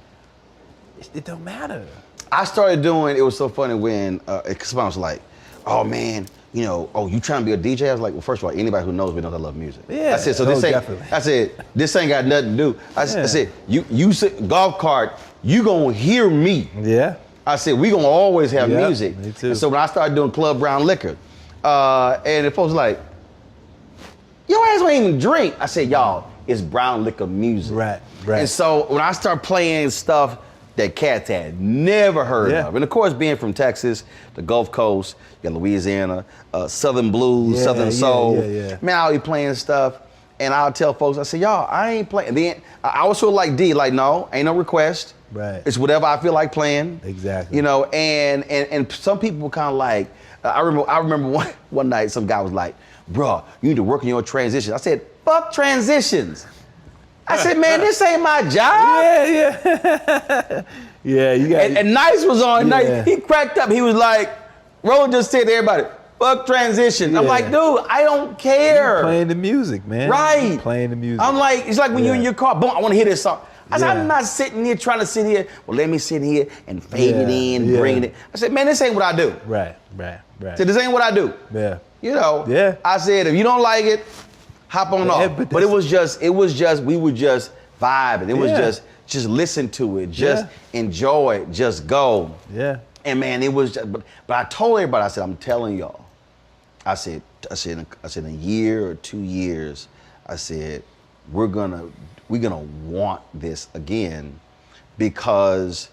S2: it don't matter.
S1: I started doing, it was so funny when somebody was like, oh man, you know, oh, you trying to be a DJ? I was like, well, first of all, anybody who knows me knows I love music.
S2: Yeah,
S1: I said, so this ain't,
S2: definitely.
S1: I said, this ain't got nothing to do. I said, you sit golf cart, you gonna hear me.
S2: Yeah.
S1: I said, we gonna always have music.
S2: Me too.
S1: And so when I started doing Club Brown Liquor, and the folks like, your ass don't even drink. I said, y'all, it's brown liquor music.
S2: Right.
S1: And so when I start playing stuff that cats had never heard of, and of course being from Texas, the Gulf Coast, you got Louisiana, Southern blues, Southern soul, man, I'll be playing stuff, and I'll tell folks, I say, y'all, I ain't playing. Then I was sort of like D, like, no, ain't no request.
S2: Right.
S1: It's whatever I feel like playing.
S2: Exactly.
S1: You know, and some people were kind of like, I remember one night some guy was like, bruh, you need to work on your transitions. I said, fuck transitions. I said, man, this ain't my job.
S2: Yeah, you got.
S1: And Nice was on. Nice. He cracked up. He was like, Ro just said to everybody, fuck transitions. I'm like, dude, I don't care.
S2: You're playing the music, man.
S1: Right.
S2: You're playing the music.
S1: I'm like, it's like when you're in your car, boom, I want to hear this song. I said, I'm not sitting here trying to sit here. Well, let me sit here and fade it in, bring it in. I said, man, this ain't what I do.
S2: Right.
S1: I said, this ain't what I do.
S2: Yeah.
S1: You know.
S2: Yeah.
S1: I said, if you don't like it, hop on off. But it was just, we would just vibe. It was just listen to it, just enjoy it, just go.
S2: Yeah.
S1: And man, it was just, but I told everybody, I said, I'm telling y'all, I said in a year or 2 years, I said, we're gonna want this again, because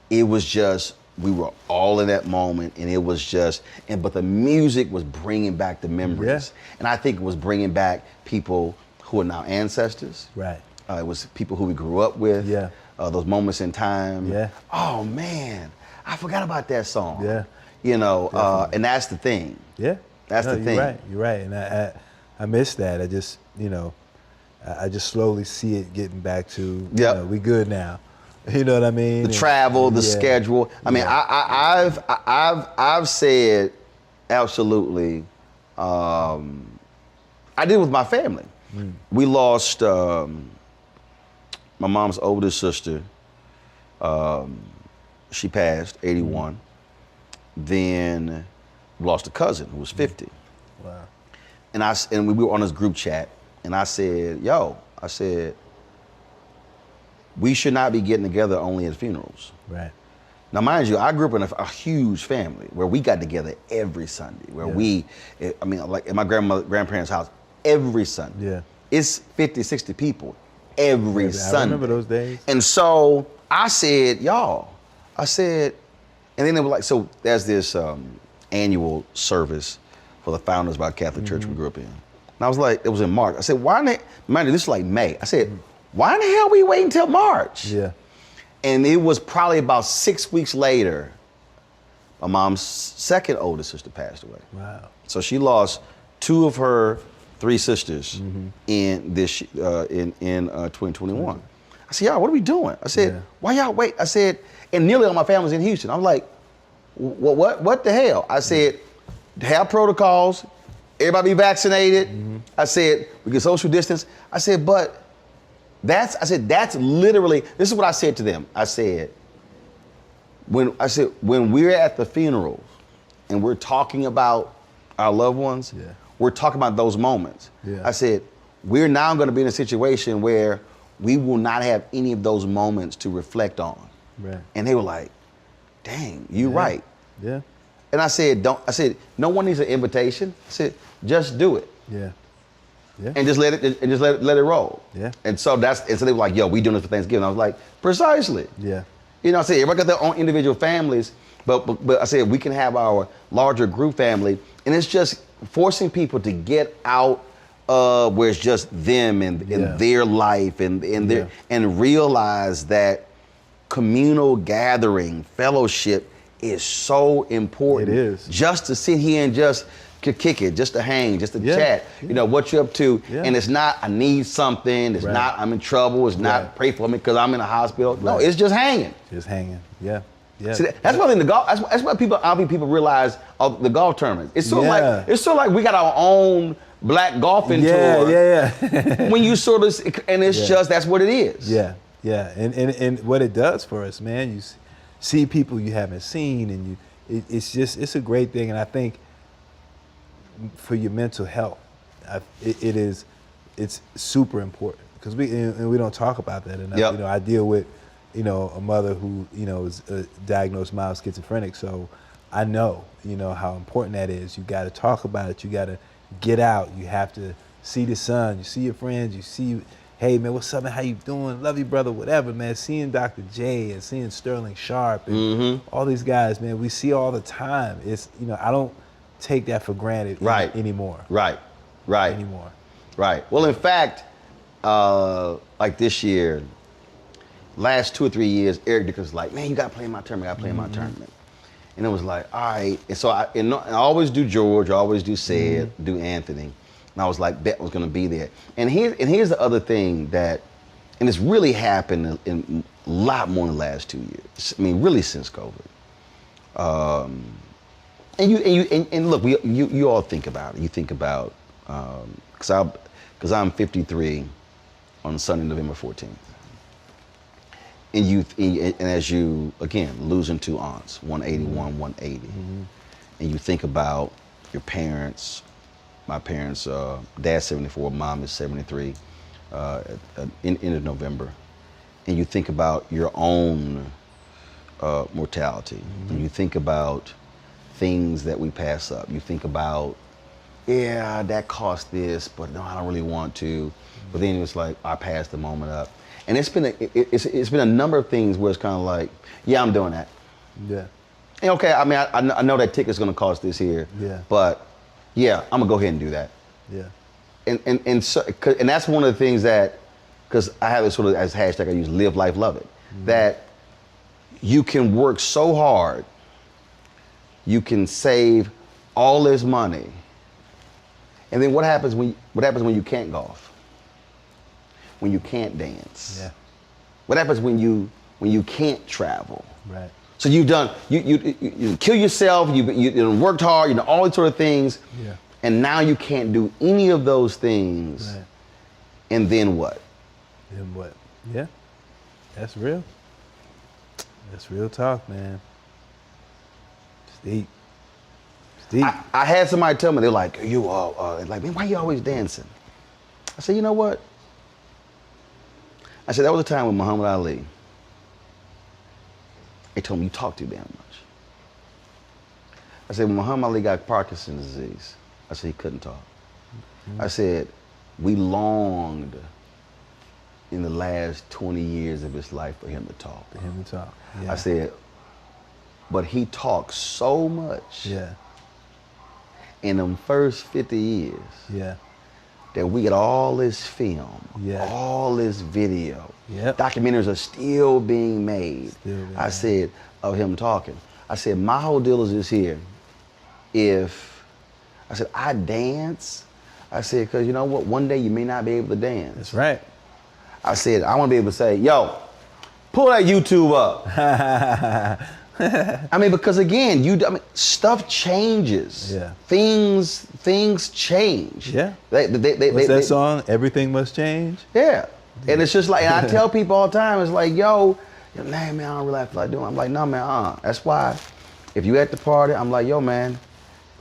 S1: it was just, we were all in that moment, and it was just, but the music was bringing back the memories. And I think it was bringing back people who are now ancestors.
S2: Right.
S1: It was people who we grew up with.
S2: Yeah.
S1: Those moments in time.
S2: Yeah.
S1: Oh man, I forgot about that song.
S2: Yeah.
S1: You know, and that's the thing.
S2: Yeah.
S1: That's the thing.
S2: You're right. And I miss that. I just, you know, I just slowly see it getting back to,
S1: Yep.
S2: we good now. You know what I mean?
S1: The travel, the
S2: Yeah.
S1: schedule. I mean, I've said absolutely. I did it with my family. We lost my mom's oldest sister. She passed, 81. Then we lost a cousin who was 50.
S2: Wow.
S1: And we were on this group chat, and I said, we should not be getting together only at funerals.
S2: Right.
S1: Now, mind you, I grew up in a huge family where we got together every Sunday, where like at my grandparents' house, every Sunday.
S2: Yeah.
S1: It's 50, 60 people every Sunday.
S2: I remember those days.
S1: And so I said, and then they were like, so there's this annual service for the Founders of our Catholic Church we grew up in. And I was like, it was in March. I said, mind you, this is like May. I said, why in the hell are we waiting until March?
S2: Yeah.
S1: And it was probably about 6 weeks later, my mom's second oldest sister passed away.
S2: Wow.
S1: So she lost 2 of her 3 sisters in this in 2021. I said, y'all, what are we doing? I said, why y'all wait? I said, and nearly all my family's in Houston. I'm like, what the hell? I said, have protocols, everybody be vaccinated. I said, we get social distance. I said, but that's literally, this is what I said to them. I said, when we're at the funerals and we're talking about our loved ones, we're talking about those moments.
S2: Yeah.
S1: I said, we're now going to be in a situation where we will not have any of those moments to reflect on.
S2: Right.
S1: And they were like, dang, you're right.
S2: Yeah.
S1: And I said, no one needs an invitation. I said, just do it.
S2: Yeah. Yeah.
S1: And just let it roll.
S2: Yeah.
S1: And so they were like, yo, we doing this for Thanksgiving. I was like, precisely.
S2: Yeah.
S1: You know, I said, everybody got their own individual families, but I said, we can have our larger group family. And it's just forcing people to get out where it's just them and their life and realize that communal gathering, fellowship is so important.
S2: It is.
S1: Just to sit here and just kick it, just to hang, just to chat, you know, what you're up to. Yeah. And it's not, I need something, it's not, I'm in trouble, it's not, pray for me because I'm in a hospital. No, it's just hanging.
S2: Just hanging, yeah. Yeah.
S1: See, that's one thing that's what people realize of the golf tournament. It's sort of like we got our own black golfing tour.
S2: Yeah.
S1: When you sort of, and it's just, that's what it is.
S2: Yeah. And what it does for us, man, you see people you haven't seen, and it's a great thing. And I think for your mental health, it's super important because we don't talk about that enough.
S1: Yep.
S2: You know, I deal with, you know, a mother who, you know, is diagnosed mild schizophrenic, so I know, you know, how important that is. You got to talk about it. You got to get out. You have to see the sun. You see your friends. You see, hey man, what's up? Man? How you doing? Love you, brother. Whatever, man. Seeing Dr. J and seeing Sterling Sharp and all these guys, man, we see all the time. It's, you know, I don't take that for granted anymore.
S1: Right.
S2: Anymore.
S1: Right. Well, in fact, like this year, last 2 or 3 years, Eric Dicker was like, man, you got to play in my tournament. And it was like, all right. And so I always do George, I always do Sid, do Anthony. And I was like, Bet was going to be there. And here's the other thing that, and it's really happened in a lot more in the last 2 years. I mean, really since COVID. And look, you all think about it. You think about, because I'm 53 on Sunday, November 14th. And as you, again, losing 2 aunts, 181, 180. And you think about your parents, my parents, dad's 74, mom is 73, end of November. And you think about your own mortality. And you think about things that we pass up. You think about, yeah, that cost this, but no, I don't really want to. But then it was like, I passed the moment up. And it's been a number of things where it's kind of like, yeah, I'm doing that.
S2: Yeah.
S1: And okay, I mean, I know that ticket's gonna cost this here.
S2: Yeah.
S1: But yeah, I'm gonna go ahead and do that.
S2: Yeah.
S1: And that's one of the things that because I have this sort of as hashtag I use, live life, love it. That you can work so hard, you can save all this money, and then what happens when you can't golf? When you can't dance?
S2: Yeah.
S1: What happens when you can't travel?
S2: Right.
S1: So you kill yourself, you worked hard, you know, all these sort of things,
S2: Yeah.
S1: and now you can't do any of those things.
S2: Right.
S1: And then what?
S2: Then what? Yeah. That's real. That's real talk, man. It's deep. It's deep.
S1: I had somebody tell me, they're like, like, man, why you always dancing? I said, you know what? I said, that was a time with Muhammad Ali. They told me, you talk too damn much. I said, when Muhammad Ali got Parkinson's disease, I said, he couldn't talk. I said, we longed in the last 20 years of his life for him to talk.
S2: For him to talk. Yeah.
S1: I said, but he talked so much
S2: Yeah.
S1: in them first 50 years
S2: Yeah.
S1: that we get all this film,
S2: Yeah.
S1: all this video.
S2: Yep.
S1: Documentaries are still being made.
S2: Still being
S1: I
S2: made.
S1: said, of him talking. I said, my whole deal is this here. I dance. I said, because you know what? One day you may not be able to dance.
S2: That's right.
S1: I said, I want to be able to say, yo, pull that YouTube up. I mean, because again, stuff changes.
S2: Yeah.
S1: Things change.
S2: Yeah.
S1: What's
S2: What's that song? Everything Must Change?
S1: Yeah. And it's just like, and I tell people all the time, it's like, yo, man, I don't really feel like doing it. I'm like, no, man, That's why if you at the party, I'm like, yo, man,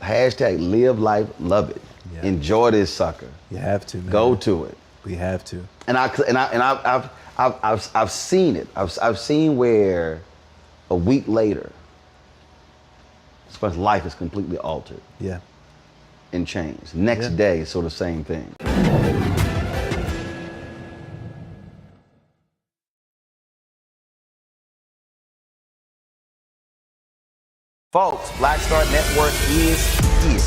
S1: hashtag live life, love it.
S2: Yeah.
S1: Enjoy this sucker.
S2: You have to, man.
S1: Go to it.
S2: We have to.
S1: And I've seen it. I've seen where a week later, someone's life is completely altered
S2: Yeah.
S1: and changed. Next
S2: Yeah.
S1: day, sort of same thing. Folks, Black Star Network is here.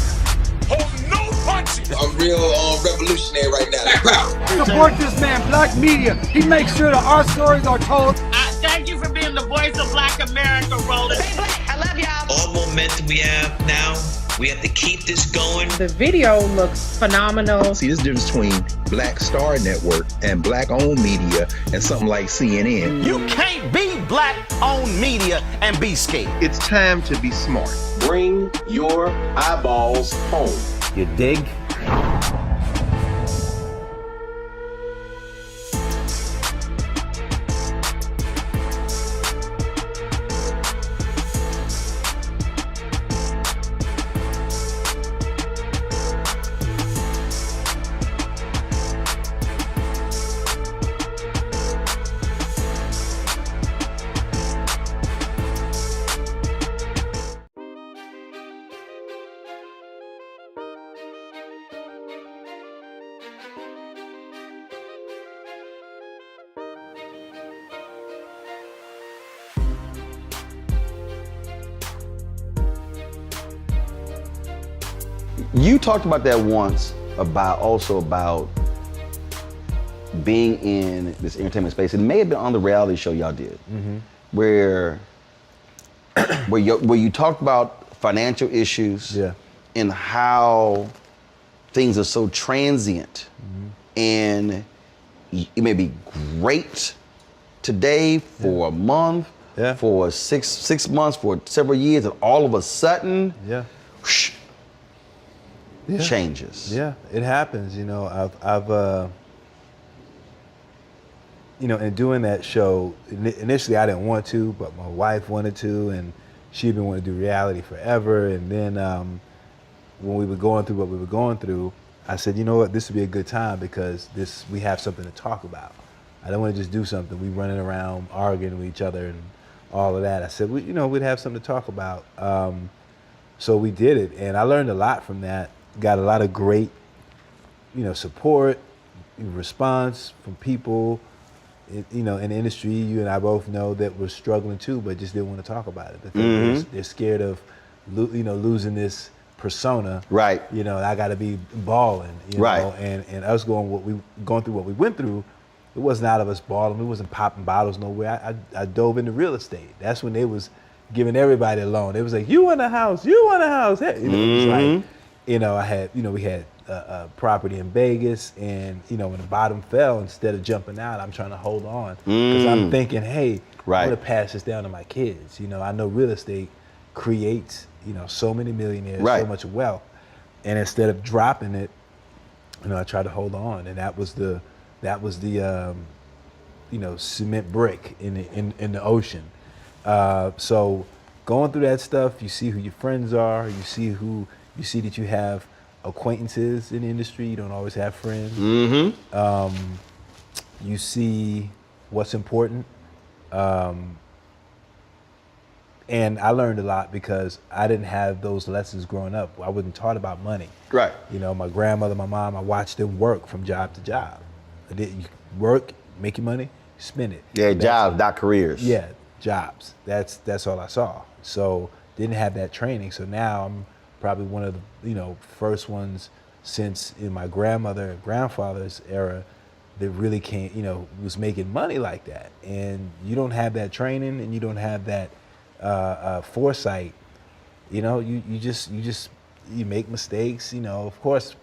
S5: Hold no punches.
S6: I'm real revolutionary right now.
S7: Support this man, Black Media. He makes sure that our stories are told.
S8: Thank you for being the voice of Black America, Roland.
S9: Stay black. I love y'all.
S10: All momentum we have now, we have to keep this going.
S11: The video looks phenomenal.
S4: See, this difference between Black Star Network and Black-owned media and something like CNN.
S1: You can't be Black-owned media and be scared.
S4: It's time to be smart.
S5: Bring your eyeballs home.
S1: You dig? You talked about that once, about being in this entertainment space. It may have been on the reality show y'all did, where you talked about financial issues,
S2: Yeah.
S1: and how things are so transient, and it may be great today for a month,
S2: Yeah.
S1: for six months, for several years, and all of a sudden,
S2: Yeah.
S1: whoosh,
S2: Yeah.
S1: changes.
S2: Yeah, it happens. You know, I've you know, in doing that show, initially I didn't want to, but my wife wanted to, and she'd been wanting to do reality forever. And then when we were going through what we were going through, I said, you know what, this would be a good time because we have something to talk about. I don't want to just do something. We running around arguing with each other and all of that. I said, we'd have something to talk about. So we did it, and I learned a lot from that. Got a lot of great, support, response from people, in the industry. You and I both know that we're struggling too, but just didn't want to talk about it because they're scared of, losing this persona.
S1: Right.
S2: I got to be balling.
S1: Right.
S2: And us going through what we went through, it wasn't out of us balling. We wasn't popping bottles nowhere. I dove into real estate. That's when they was giving everybody a loan. It was like, you want a house, you want a house. Hey, you know, it was like, you know, we had a property in Vegas, and you know, when the bottom fell, instead of jumping out, I'm trying to hold on because I'm thinking, hey, I'm gonna pass this down to my kids. You know, I know real estate creates, you know, so many millionaires, so much wealth, and instead of dropping it, you know, I tried to hold on, and that was the you know, cement brick in the ocean. So going through that stuff, you see who your friends are, you see that you have acquaintances in the industry. You don't always have friends. You see what's important. And I learned a lot because I didn't have those lessons growing up. I wasn't taught about money.
S1: Right.
S2: You know, my grandmother, my mom, I watched them work from job to job. You work, make your money, spend it.
S1: Yeah, jobs, not careers.
S2: Yeah, jobs. That's all I saw. So didn't have that training. So now I'm probably one of the, you know, first ones since in my grandmother and grandfather's era that really can't, you know, was making money like that. And you don't have that training and you don't have that foresight. You know, you make mistakes. You know, of course,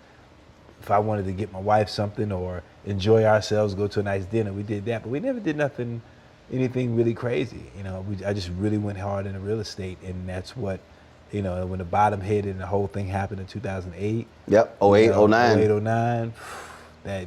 S2: if I wanted to get my wife something or enjoy ourselves, go to a nice dinner, we did that. But we never did anything really crazy. You know, I just really went hard into real estate, and that's what, you know, when the bottom hit and the whole thing happened in 2008.
S1: Yep, 08, 09.
S2: 08, 09,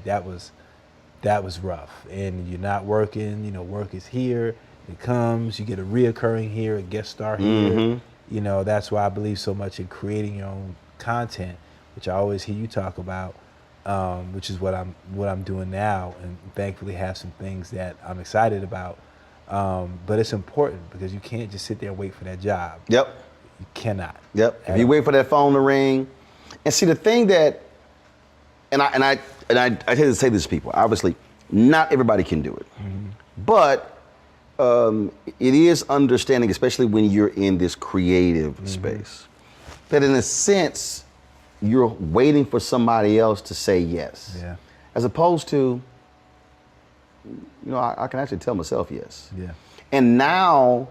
S2: that was rough. And you're not working, you know, work is here, it comes, you get a reoccurring here, a guest star here. You know, that's why I believe so much in creating your own content, which I always hear you talk about, which is what I'm doing now, and thankfully have some things that I'm excited about. But it's important because you can't just sit there and wait for that job.
S1: Yep.
S2: You cannot.
S1: Yep. If you wait for that phone to ring, and see the thing that, and I tend to say this to people. Obviously, not everybody can do it, but it is understanding, especially when you're in this creative space, that in a sense you're waiting for somebody else to say yes, as opposed to, you know, I can actually tell myself yes. Yeah. And now,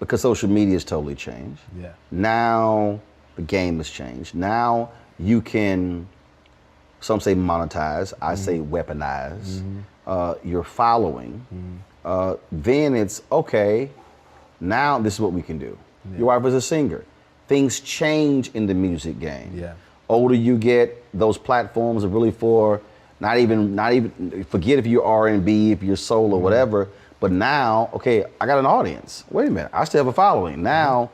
S1: because social media has totally changed. Yeah. Now the game has changed. Now you can, some say monetize, I say weaponize your following. Then it's okay, now this is what we can do. Your wife is a singer. Things change in the music game. Yeah. Older you get, those platforms are really for not even forget if you're R&B, if you're soul or whatever. But now, okay, I got an audience. Wait a minute, I still have a following. Now,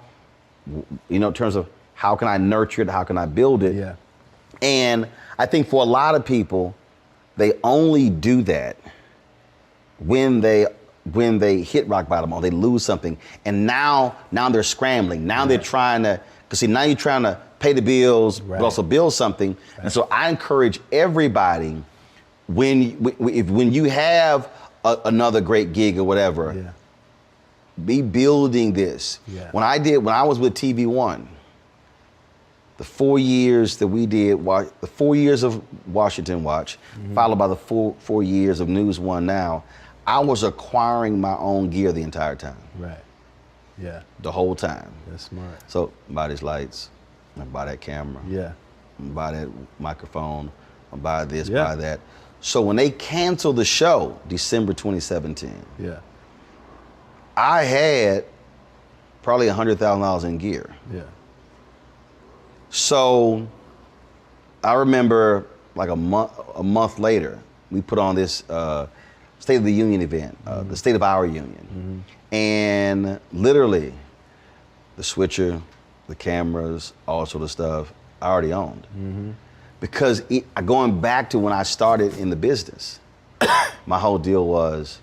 S1: you know, in terms of how can I nurture it, how can I build it? Yeah. And I think for a lot of people, they only do that when they hit rock bottom or they lose something. And now they're scrambling. Now they're trying to, because see, now you're trying to pay the bills, but also build something. And so I encourage everybody, when you have another great gig or whatever, be building this. Yeah. When I was with TV One, the 4 years that we did, the 4 years of Washington Watch, followed by the 4 years of News One Now, I was acquiring my own gear the entire time. Right. Yeah. The whole time.
S2: That's smart.
S1: So buy these lights, I buy that camera. Yeah. Buy that microphone, I buy this, buy that. So when they canceled the show, December 2017, I had probably $100,000 in gear. Yeah. So I remember like a month later, we put on this State of the Union event, the State of Our Union. And literally the switcher, the cameras, all sort of stuff, I already owned. Because going back to when I started in the business, my whole deal was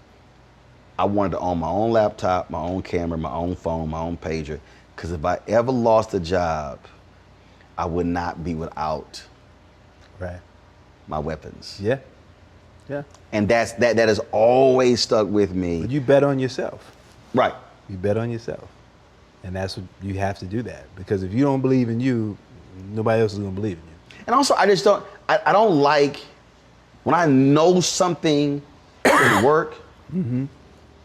S1: I wanted to own my own laptop, my own camera, my own phone, my own pager. Because if I ever lost a job, I would not be without my weapons. Yeah. Yeah. And that has always stuck with me.
S2: But you bet on yourself.
S1: Right.
S2: You bet on yourself. And that's what you have to do that. Because if you don't believe in you, nobody else is gonna believe in you.
S1: And also I don't like when I know something work,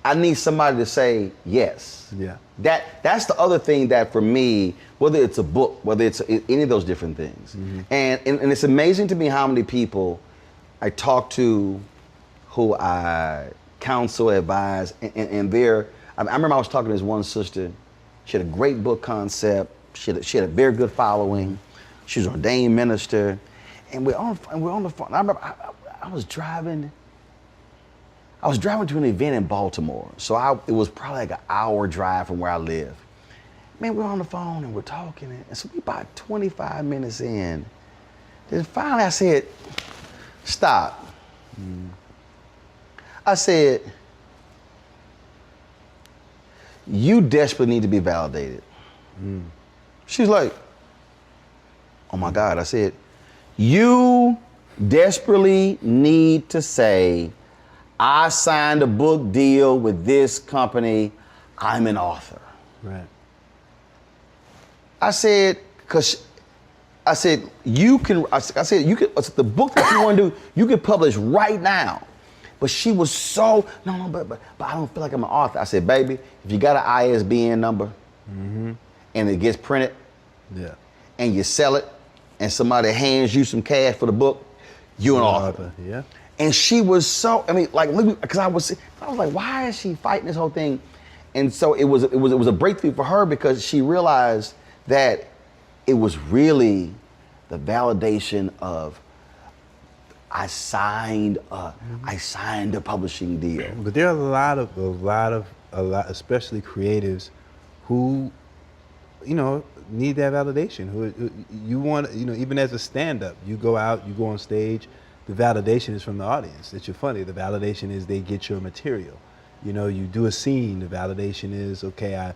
S1: I need somebody to say yes.
S2: Yeah.
S1: That's the other thing that for me, whether it's a book, whether it's any of those different things, and it's amazing to me how many people I talk to, who I counsel, advise, and they're. I remember I was talking to this one sister. She had a great book concept. She had a very good following. She was an ordained minister, and we're on the phone. I remember I was driving to an event in Baltimore. So it was probably like an hour drive from where I live. Man, we're on the phone and we're talking. And so we about 25 minutes in. Then finally I said, stop. I said, you desperately need to be validated. She's like, oh my God. I said, you desperately need to say, I signed a book deal with this company. I'm an author.
S2: Right.
S1: I said, you can, the book that you want to do, you can publish right now. But she was so, no, but I don't feel like I'm an author. I said, baby, if you got an ISBN number and it gets printed and you sell it and somebody hands you some cash for the book, you're an author.
S2: Yeah.
S1: And she was so, because I was like, why is she fighting this whole thing? And so it was a breakthrough for her because she realized that it was really the validation of I signed a publishing deal.
S2: But there are a lot, especially creatives, who, need that validation. Who you want, even as a stand-up, you go out, you go on stage. The validation is from the audience that you're funny. The validation is they get your material. You do a scene. The validation is, okay, I,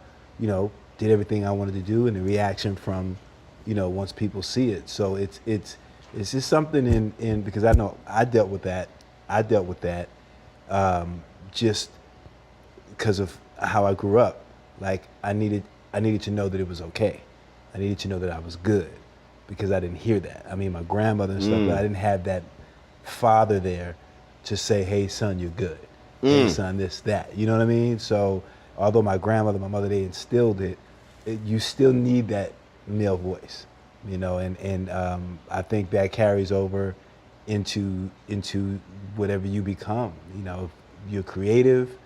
S2: did everything I wanted to do, and the reaction from, once people see it. So it's just something in because I know I dealt with that. Just because of how I grew up. Like I needed to know that it was okay. I needed to know that I was good because I didn't hear that. I mean, my grandmother and stuff, but I didn't have that father there to say, hey son, you're good. Hey son, this, that. You know what I mean? So although my grandmother, my mother, they instilled it, you still need that male voice, and I think that carries over into whatever you become. You're creative,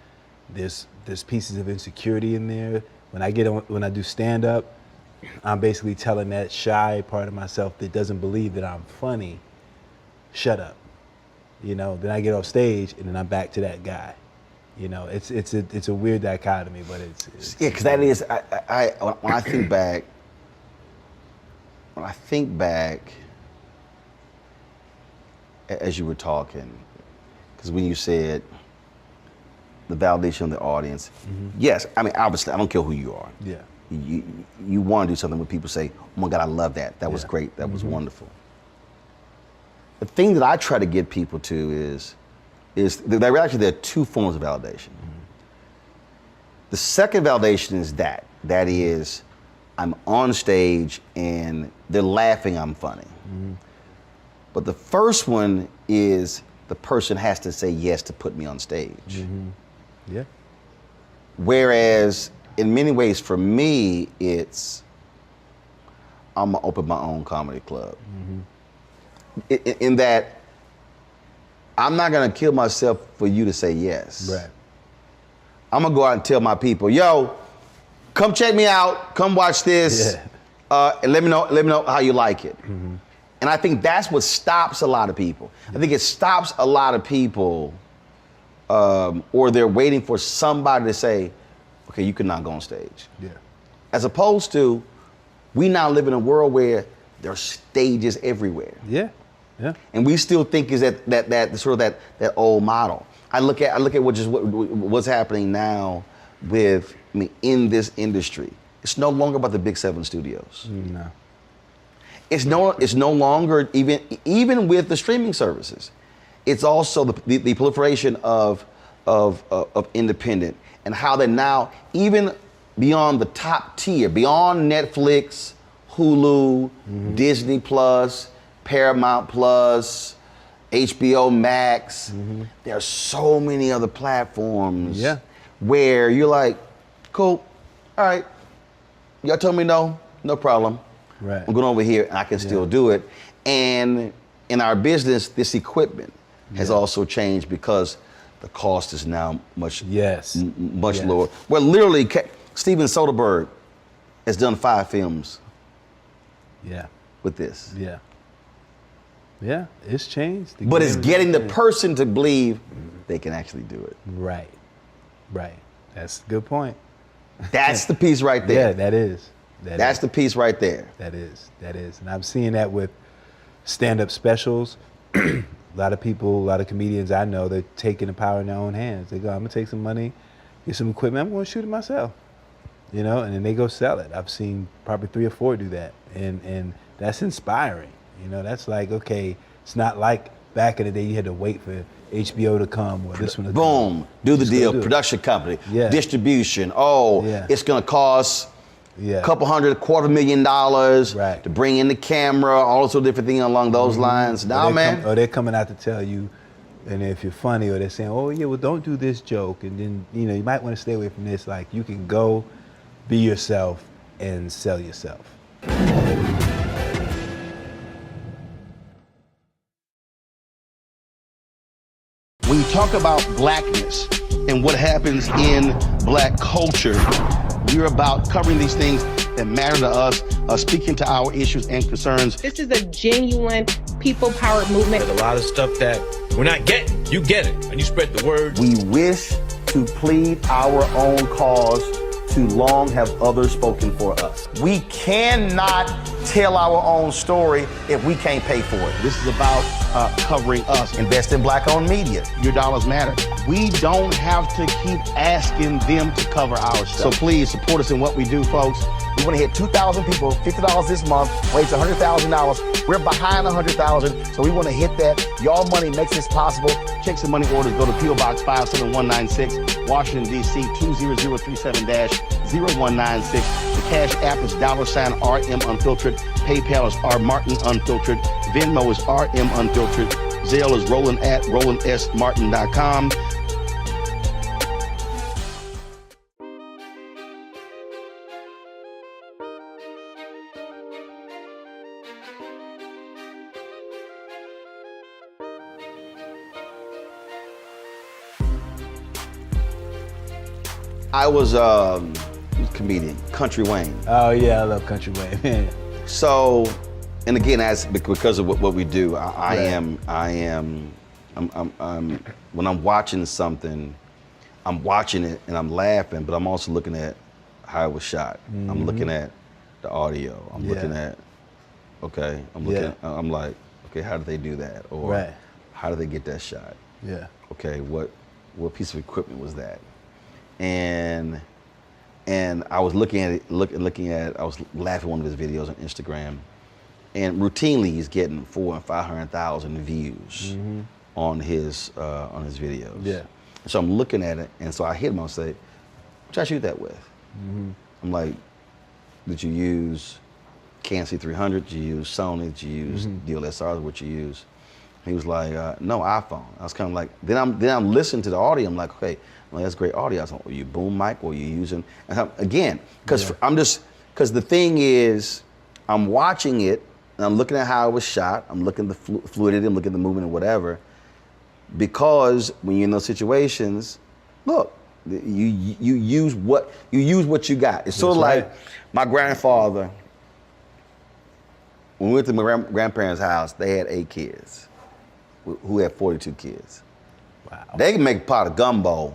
S2: there's pieces of insecurity in there. When I do stand up, I'm basically telling that shy part of myself that doesn't believe that I'm funny, shut up. Then I get off stage and then I'm back to that guy. It's a weird dichotomy, but it's
S1: yeah, because that is when I think back, as you were talking, because when you said the validation of the audience, yes, obviously I don't care who you are.
S2: Yeah.
S1: You want to do something where people say, oh my God, I love that. That was great. That was wonderful. The thing that I try to get people to is there are two forms of validation. The second validation is that is I'm on stage and they're laughing, I'm funny. But the first one is the person has to say yes to put me on stage.
S2: Yeah.
S1: Whereas in many ways for me, it's I'm gonna open my own comedy club. In that I'm not gonna kill myself for you to say yes.
S2: Right.
S1: I'm gonna go out and tell my people, yo, come check me out, come watch this, and let me know how you like it. And I think that's what stops a lot of people. I think it stops a lot of people, or they're waiting for somebody to say, okay, you cannot go on stage.
S2: Yeah.
S1: As opposed to, we now live in a world where there are stages everywhere.
S2: Yeah. Yeah.
S1: And we still think is that old model. I look at what's happening now with in this industry. It's no longer about the Big 7 studios.
S2: No.
S1: It's no longer even with the streaming services. It's also the proliferation of independent and how they're now even beyond the top tier, beyond Netflix, Hulu, Disney Plus, Paramount Plus, HBO Max. There are so many other platforms where you're like, cool, all right. Y'all told me no problem.
S2: Right.
S1: I'm going over here and I can still do it. And in our business, this equipment has also changed because the cost is now much lower. Well, literally, Steven Soderbergh has done 5 films. With this.
S2: Yeah, it's changed.
S1: But it's getting the person to believe they can actually do it.
S2: Right. That's a good point.
S1: That's the piece right there.
S2: Yeah, that is.
S1: That's the piece right there.
S2: That is. And I'm seeing that with stand-up specials. A lot of people, a lot of comedians I know, they're taking the power in their own hands. They go, I'm gonna take some money, get some equipment, I'm gonna shoot it myself. And then they go sell it. I've seen probably 3 or 4 do that. And that's inspiring. That's like, okay, it's not like back in the day you had to wait for HBO to come or this one to
S1: come. Do the deal, production company, distribution. It's gonna cost a couple hundred, $250,000 to bring in the camera, all those different things along those lines. Now, man.
S2: Or they're coming out to tell you, and if you're funny, or they're saying, oh yeah, well don't do this joke, and then you might want to stay away from this. Like you can go be yourself and sell yourself.
S1: When you talk about blackness and what happens in black culture, we're about covering these things that matter to us, speaking to our issues and concerns.
S11: This is a genuine people-powered movement.
S9: There's a lot of stuff that we're not getting. You get it, and you spread the word.
S1: We wish to plead our own cause. Too long have others spoken for us. We cannot tell our own story if we can't pay for it. This is about covering us. Invest in black-owned media. Your dollars matter. We don't have to keep asking them to cover our stuff. So please support us in what we do, folks. We want to hit 2,000 people, $50 this month, raise $100,000. We're behind 100,000, so we want to hit that. Y'all money makes this possible. Check some money orders. Go to P.O. Box 57196, Washington, D.C. 20037-0196. The Cash App is $RM Unfiltered. PayPal is R Martin Unfiltered. Venmo is RM Unfiltered. Zelle is Roland at RolandSMartin.com. I was a comedian, Country Wayne.
S2: Oh yeah, I love Country Wayne.
S1: So, and again, because of what we do, I'm when I'm watching something, I'm watching it and I'm laughing, but I'm also looking at how it was shot. I'm looking at the audio. I'm looking at, I'm like, okay, how did they do that? Or how did they get that shot? Okay, what piece of equipment was that? And I was looking at it, I was laughing at one of his videos on Instagram, and routinely he's getting 400,000 and 500,000 views on his videos. So I'm looking at it, and so I hit him. I say, "What you shoot that with?" I'm like, "Did you use Canon C300? Did you use Sony? Did you use DLSRs? What you use?" He was like, "No, iPhone." I was kind of like, then I'm listening to the audio. I'm like, okay. Well, that's great audio. I was like, are you boom mic or are you using? And again, because the thing is, I'm watching it and I'm looking at how it was shot. I'm looking at the fluidity, I'm looking at the movement or whatever. Because when you're in those situations, look, you use what you got. It's sort of like my grandfather. When we went to my grandparents' house, they had 8 kids, who had 42 kids. Wow. They can make a pot of gumbo.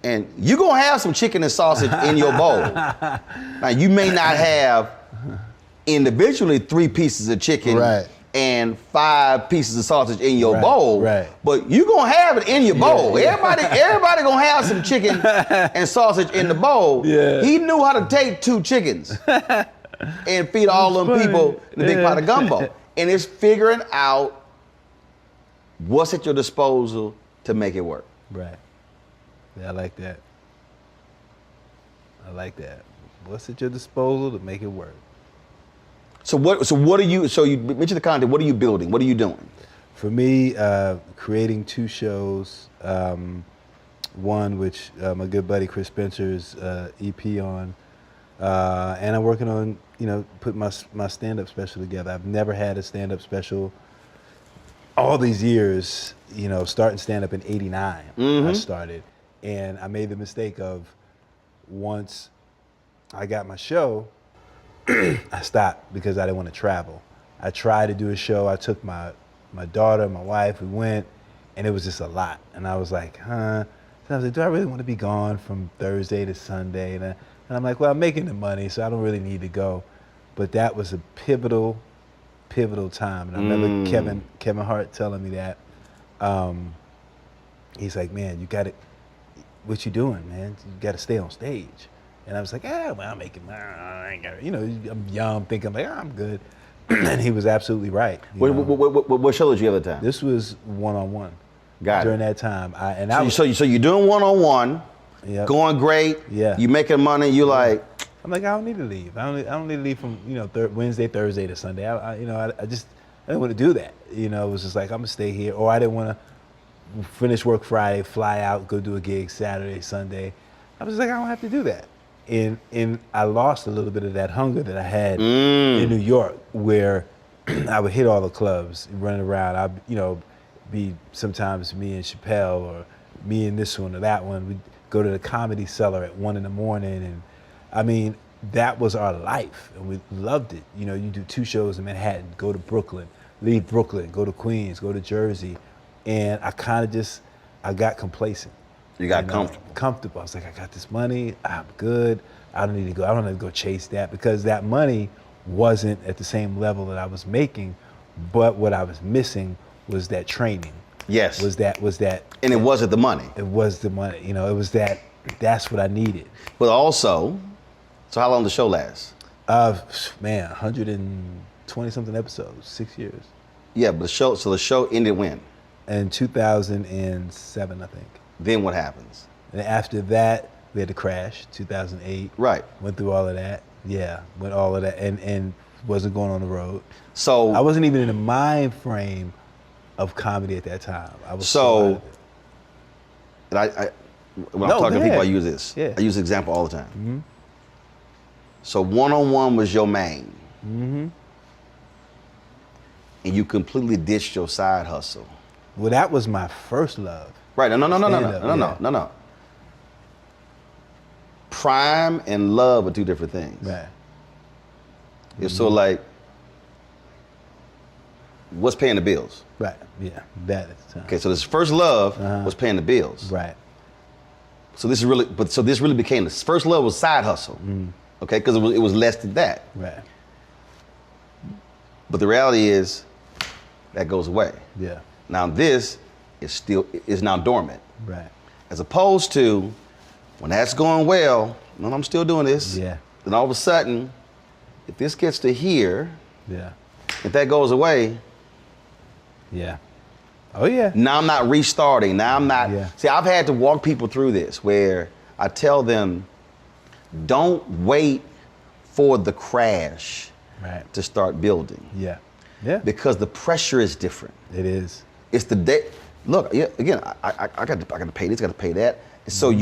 S1: And you're gonna have some chicken and sausage in your bowl. Now you may not have individually 3 pieces of chicken and 5 pieces of sausage in your bowl, but you're gonna have it in your bowl. Everybody gonna have some chicken and sausage in the bowl. He knew how to take 2 chickens and feed all them people in a big pot of gumbo. And it's figuring out what's at your disposal to make it work.
S2: Yeah, I like that. What's at your disposal to make it work?
S1: So you mentioned the content, what are you building? What are you doing?
S2: For me, creating 2 shows, one which my good buddy Chris Spencer's EP on, and I'm working on, putting my stand-up special together. I've never had a stand-up special all these years, starting stand-up in '89, I started. And I made the mistake of, once I got my show, I stopped because I didn't want to travel. I tried to do a show. I took my daughter, my wife, we went, and it was just a lot. And I was like, So I was like, do I really want to be gone from Thursday to Sunday? And I'm like, well, I'm making the money, so I don't really need to go. But that was a pivotal time. And I remember Kevin Hart telling me that. He's like, man, what you doing, man? You got to stay on stage. And I was like, well, I'm making money. I ain't got it. I'm young, thinking like, I'm good. And he was absolutely right.
S1: What show did you have at the time?
S2: This was one-on-one.
S1: Got
S2: during
S1: it.
S2: that time.
S1: So you're doing one-on-one, going great.
S2: Yeah.
S1: You making money. You like.
S2: I'm like, I don't need to leave. I don't need to leave from Wednesday, Thursday to Sunday. I didn't want to do that. It was just like, I'm gonna stay here, or I didn't want to finish work Friday, fly out, go do a gig Saturday, Sunday. I was like, I don't have to do that. And I lost a little bit of that hunger that I had in New York, where I would hit all the clubs, running around. I'd be sometimes me and Chappelle, or me and this one or that one. We'd go to the Comedy Cellar at 1 a.m, and I mean, that was our life, and we loved it. You do 2 shows in Manhattan, go to Brooklyn, leave Brooklyn, go to Queens, go to Jersey, and I got complacent.
S1: You got comfortable.
S2: Comfortable. I was like, I got this money, I'm good. I don't need to go chase that, because that money wasn't at the same level that I was making, but what I was missing was that training.
S1: Yes.
S2: Was that.
S1: And it wasn't the money.
S2: It was the money. It was that's what I needed.
S1: But also, so how long did the show last?
S2: 120 something episodes, 6 years.
S1: Yeah, but the show ended when?
S2: In 2007, I think.
S1: Then what happens?
S2: And after that, we had to crash, 2008.
S1: Right.
S2: Went through all of that. Yeah, went all of that, and wasn't going on the road.
S1: So
S2: I wasn't even in the mind frame of comedy at that time. I was
S1: when I'm talking to people, I use this.
S2: Yeah.
S1: I use the example all the time. Mm-hmm. So one-on-one was your main.
S2: Mm-hmm.
S1: And you completely ditched your side hustle.
S2: Well, that was my first love.
S1: Right. No. Prime and love are 2 different things.
S2: Right.
S1: It's so like, what's paying the bills?
S2: Right. Yeah. That at the time.
S1: Okay. So this first love was paying the bills.
S2: Right.
S1: So this really became the first love was side hustle. Okay, because it was less than that.
S2: Right.
S1: But the reality is, that goes away.
S2: Yeah.
S1: Now this is now dormant.
S2: Right.
S1: As opposed to when that's going well, no, I'm still doing this.
S2: Yeah.
S1: Then all of a sudden, if this gets to here,
S2: yeah,
S1: if that goes away,
S2: yeah. Oh yeah.
S1: Now I'm not restarting. Now I'm not.
S2: Yeah.
S1: See, I've had to walk people through this where I tell them, don't wait for the crash to start building.
S2: Yeah. Yeah.
S1: Because the pressure is different.
S2: It is.
S1: It's the day. Look, again, I got to pay this, got to pay that. And so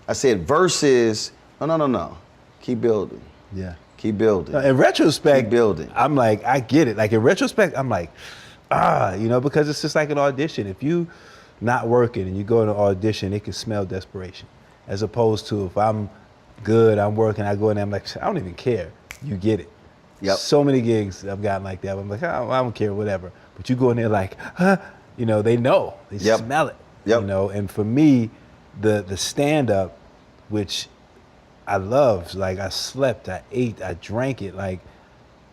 S1: I said versus, no. Keep building.
S2: Yeah.
S1: Keep building.
S2: In retrospect,
S1: keep building.
S2: I'm like, I get it. Like in retrospect, I'm like, because it's just like an audition. If you not working and you go to an audition, it can smell desperation. As opposed to if I'm good, I'm working, I go in there, I'm like, I don't even care. You get it.
S1: Yep.
S2: So many gigs I've gotten like that. I'm like, I don't care, whatever. But you go in there like, they know, they smell it.
S1: Yep.
S2: And for me, the stand-up, which I love, like I slept, I ate, I drank it. Like,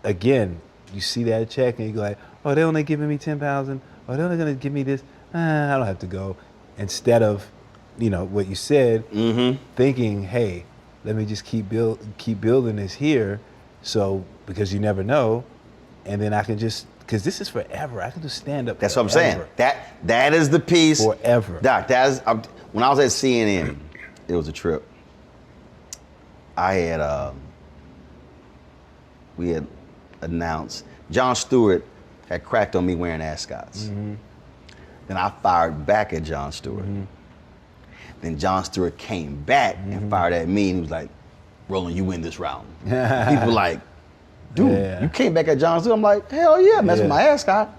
S2: again, you see that check and you go like, oh, they're only giving me 10,000. Oh, they're only gonna give me this. I don't have to go. Instead of, what you said, thinking, hey, let me just keep building this here. So, because you never know, and then I can just, because this is forever. I can just stand up.
S1: That's what I'm saying. That is the piece.
S2: Forever.
S1: Doc, when I was at CNN, it was a trip. We had announced, Jon Stewart had cracked on me wearing ascots. Then I fired back at Jon Stewart. Then Jon Stewart came back and fired at me, and he was like, Roland, you win this round. People were like, dude, you came back at Jon Stewart? I'm like, hell yeah, messing with my ascot.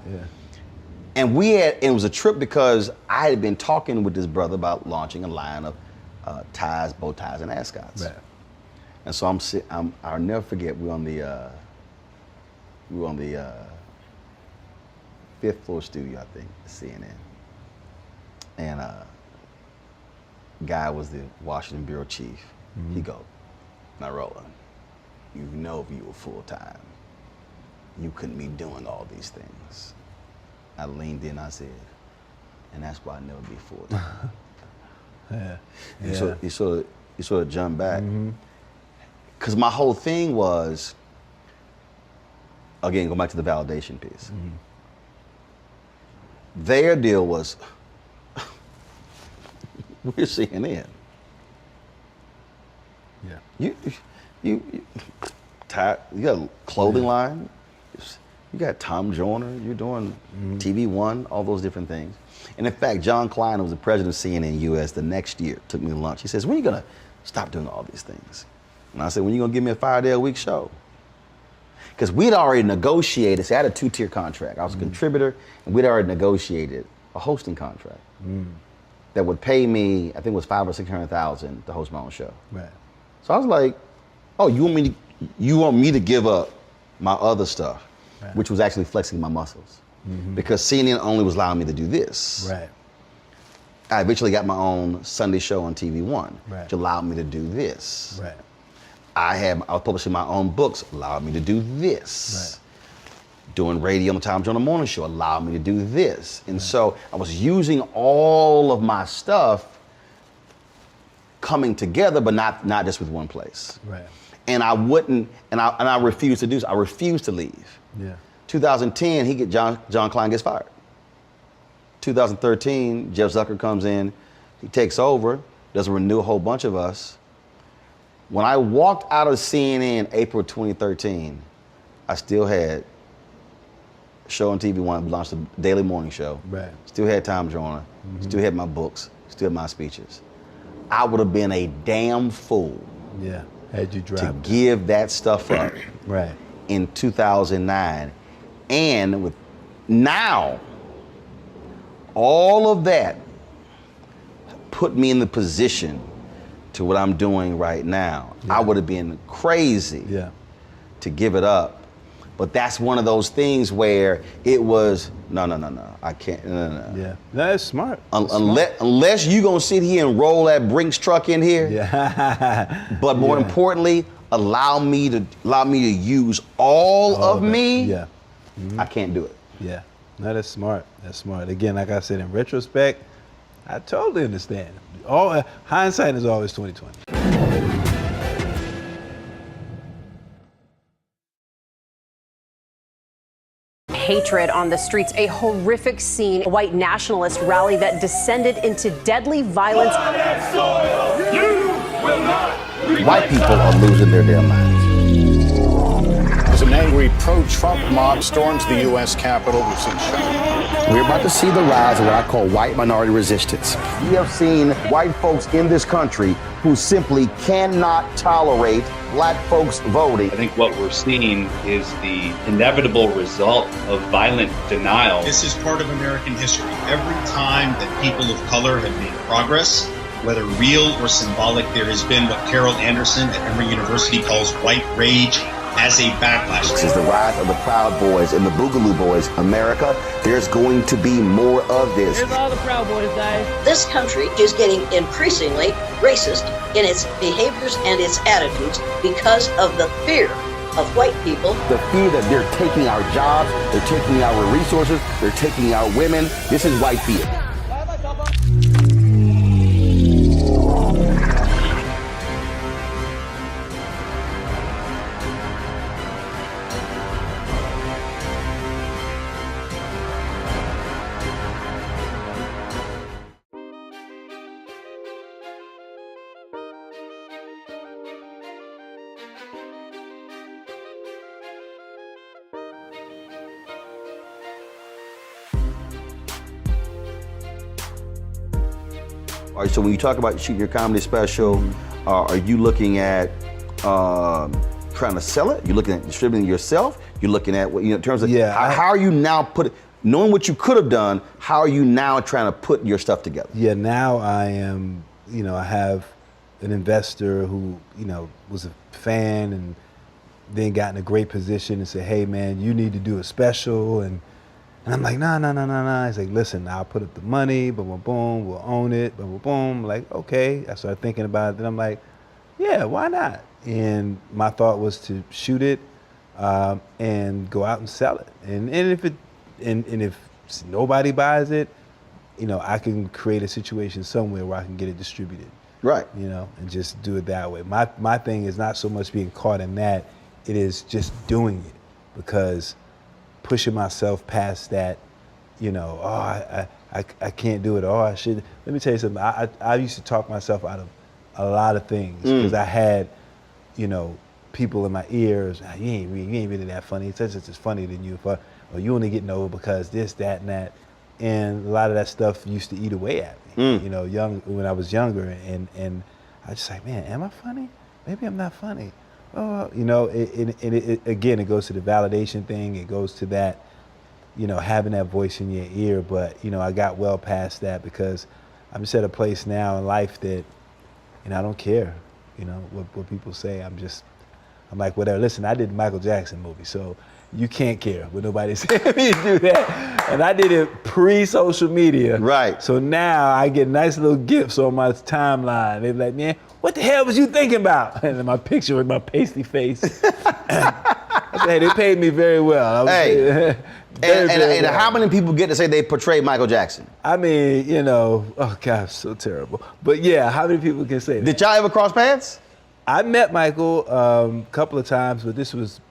S1: And it was a trip because I had been talking with this brother about launching a line of ties, bow ties, and ascots. Right. And so I'll never forget, we were on the 5th floor studio, I think, CNN. And guy was the Washington bureau chief. He go, now Roland, you know if you were full-time, you couldn't be doing all these things. I leaned in, I said, and that's why I never be full-time. You sort of jump back. Because my whole thing was, again, go back to the validation piece. Their deal was, we're CNN. You got a clothing line. You got Tom Joyner. You're doing TV One, all those different things. And in fact, John Klein, who was the president of CNN US the next year, took me to lunch. He says, when are you gonna stop doing all these things? And I said, when are you gonna give me a 5-day-a-week show? Because we'd already negotiated, see, I had a 2-tier contract. I was a contributor, and we'd already negotiated a hosting contract that would pay me, I think it was $500,000 or $600,000 to host my own show. Right. So I was like, oh, you want me to give up my other stuff, which was actually flexing my muscles. Because CNN only was allowing me to do this. Right. I eventually got my own Sunday show on TV One, which allowed me to do this. Right. I was publishing my own books, allowed me to do this. Right. Doing radio on the Tom Joyner Morning Show allowed me to do this. And so I was using all of my stuff coming together, but not just with one place. Right. And I refused to do so. I refused to leave. Yeah. 2010, John Klein gets fired. 2013, Jeff Zucker comes in, he takes over, doesn't renew a whole bunch of us. When I walked out of CNN April 2013, I still had a show on TV One, launched a daily morning show. Right. Still had Tom Joyner, still had my books, still had my speeches. I would have been a damn fool
S2: had you dropped
S1: to give that stuff up in 2009. And with now, all of that put me in the position to what I'm doing right now. I would have been crazy to give it up. But that's one of those things where it was, no, I can't, no.
S2: Yeah, that's smart.
S1: Unless you're gonna sit here and roll that Brinks truck in here. Yeah. But more importantly, allow me to use all of me. Yeah. I can't do it.
S2: Yeah. No, that's smart. That's smart. Again, like I said, in retrospect, I totally understand. Hindsight is always 20/20.
S12: Hatred on the streets, a horrific scene, a white nationalist rally that descended into deadly violence.
S1: White people are losing their damn minds.
S13: As an angry pro-Trump mob storms the U.S. Capitol, we've seen
S1: We're about to see the rise of what I call white minority resistance. We have seen white folks in this country who simply cannot tolerate black folks voting.
S14: I think what we're seeing is the inevitable result of violent denial.
S15: This is part of American history. Every time that people of color have made progress, whether real or symbolic, there has been what Carol Anderson at Emory University calls white rage as a backlash.
S1: This is the rise of the Proud Boys and the Boogaloo Boys. America, there's going to be more of this.
S16: Here's all the Proud Boys, guys.
S17: This country is getting increasingly racist in its behaviors and its attitudes because of the fear of white people.
S1: The fear that they're taking our jobs, they're taking our resources, they're taking our women. This is white fear. So when you talk about shooting your comedy special, are you looking at trying to sell it? You're looking at distributing it yourself? You're looking at what, in terms of how are you now knowing what you could have done, how are you now trying to put your stuff together?
S2: Yeah, now I am, I have an investor who, was a fan and then got in a great position and said, hey man, you need to do a special. And I'm like, no. He's like, listen, I'll put up the money, boom, boom, boom, we'll own it, boom, boom, boom. Like, okay. I started thinking about it. Then I'm like, yeah, why not? And my thought was to shoot it and go out and sell it. And if nobody buys it, I can create a situation somewhere where I can get it distributed.
S1: Right.
S2: And just do it that way. My thing is not so much being caught in that, it is just doing it, because pushing myself past that, I can't do it, I should. Let me tell you something, I used to talk myself out of a lot of things, because I had, people in my ears, you ain't really that funny, it's just as funny than you, or you only getting over because this, that, and that. And a lot of that stuff used to eat away at me, when I was younger, and I was just like, man, am I funny? Maybe I'm not funny. Oh, again, it goes to the validation thing. It goes to that, having that voice in your ear. But, I got well past that, because I'm just at a place now in life that, I don't care, what people say. I'm like, whatever. Listen, I did the Michael Jackson movie, so you can't care what nobody saying me to do that. And I did it pre-social media.
S1: Right.
S2: So now I get nice little gifts on my timeline. They're like, man, what the hell was you thinking about? And then my picture with my pasty face. I said, hey, they paid me very well.
S1: And how many people get to say they portrayed Michael Jackson?
S2: I mean, oh gosh, so terrible. But yeah, how many people can say that?
S1: Did y'all ever cross paths?
S2: I met Michael a couple of times, but this was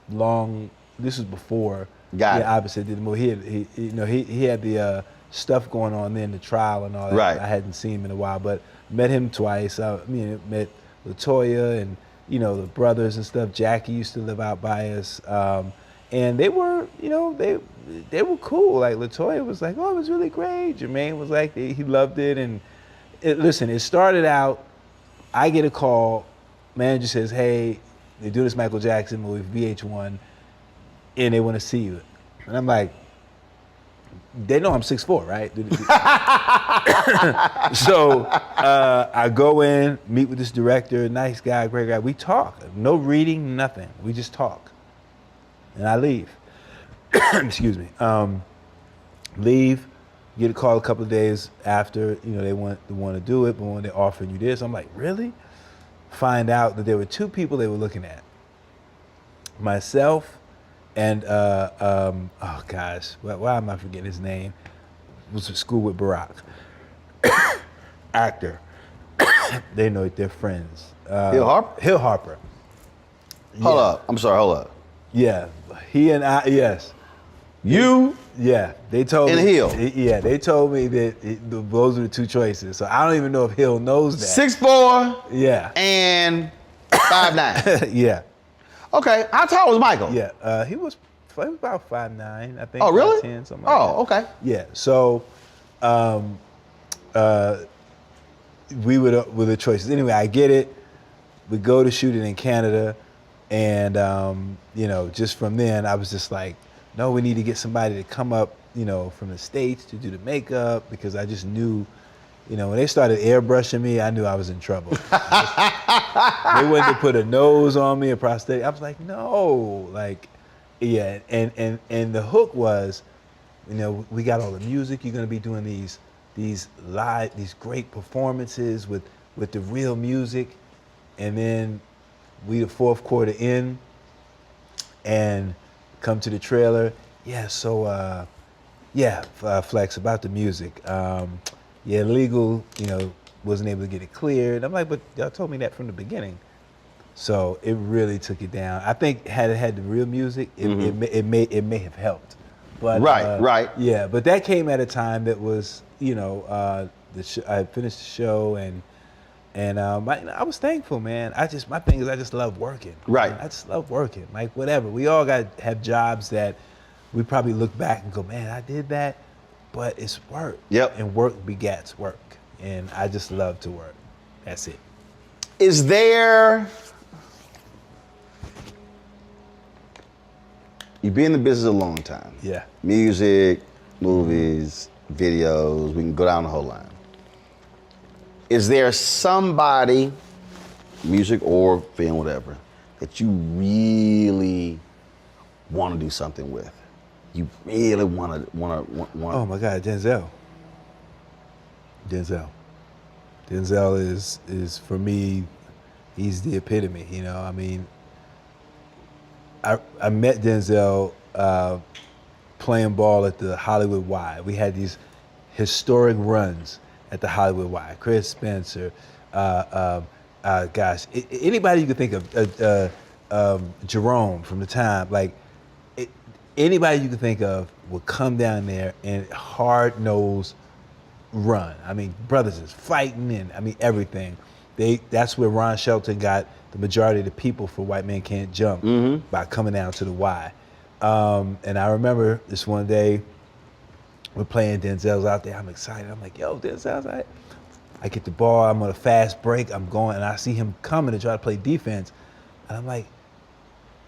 S2: before. Obviously did the movie. He had the stuff going on then, the trial and all that.
S1: Right.
S2: I hadn't seen him in a while, but met him twice. Met LaToya and the brothers and stuff. Jackie used to live out by us, and they were they were cool. Like LaToya was like, oh, it was really great. Jermaine was like, he loved it. And listen, it started out. I get a call. Manager says, hey, they do this Michael Jackson movie, VH1, and they want to see you. And I'm like, they know I'm 6'4", right? So I go in, meet with this director, nice guy, great guy. We talk, no reading, nothing. We just talk. And I leave. Excuse me. Leave, get a call a couple of days after, they want to do it, but when they're offering you this, I'm like, really? Find out that there were two people they were looking at. Myself and, oh gosh, why am I forgetting his name? Was at school with Barack. Actor. They know they're friends.
S1: Hill Harper?
S2: Hill Harper.
S1: Hold up. I'm sorry, hold up.
S2: Yeah, he and I, yes.
S1: You?
S2: Yeah, they told me.
S1: And Hill?
S2: Yeah, they told me that those are the two choices. So I don't even know if Hill knows that.
S1: 6'4".
S2: Yeah.
S1: And 5'9".
S2: Yeah.
S1: Okay, how tall was Michael?
S2: Yeah, he was about 5'9", I think.
S1: Oh, really?
S2: 5'10", something like that.
S1: Oh, okay.
S2: Yeah, so we were the choices. Anyway, I get it. We go to shoot it in Canada, and just from then, I was just like, no, we need to get somebody to come up, from the States to do the makeup, because I just knew, when they started airbrushing me, I knew I was in trouble. They wanted to put a nose on me, a prosthetic. I was like, no, yeah. And the hook was, we got all the music. You're gonna be doing these great performances with the real music, and then we the fourth quarter in, and come to the trailer. Yeah, so Flex, about the music. Legal, wasn't able to get it cleared. I'm like, but y'all told me that from the beginning. So it really took it down. I think had it had the real music, it may have helped. But
S1: right.
S2: Yeah, but that came at a time that was, I had finished the show and I was thankful, man. My thing is I just love working.
S1: Right.
S2: I just love working. Like whatever. We all have jobs that we probably look back and go, man, I did that, but it's work.
S1: Yep.
S2: And work begets work. and I just love to work. That's it.
S1: Is there? You've been in the business a long time.
S2: Yeah.
S1: Music, movies, videos, we can go down the whole line. Is there somebody, music or film, whatever, that you really want to do something with? You really want to.
S2: Oh my God, Denzel. Denzel is for me, he's the epitome. You know, I mean, I met Denzel playing ball at the Hollywood Y. We had these historic runs at the Hollywood Y. Chris Spencer, gosh, anybody you could think of, Jerome from the time, like anybody you could think of would come down there and hard-nosed run. I mean, brothers is fighting and I mean everything. That's where Ron Shelton got the majority of the people for White Men Can't Jump by coming down to the Y. And I remember this one day, we're playing, Denzel's out there. I'm excited. I'm like, yo, Denzel's out. I get the ball. I'm on a fast break. I'm going, and I see him coming to try to play defense. And I'm like,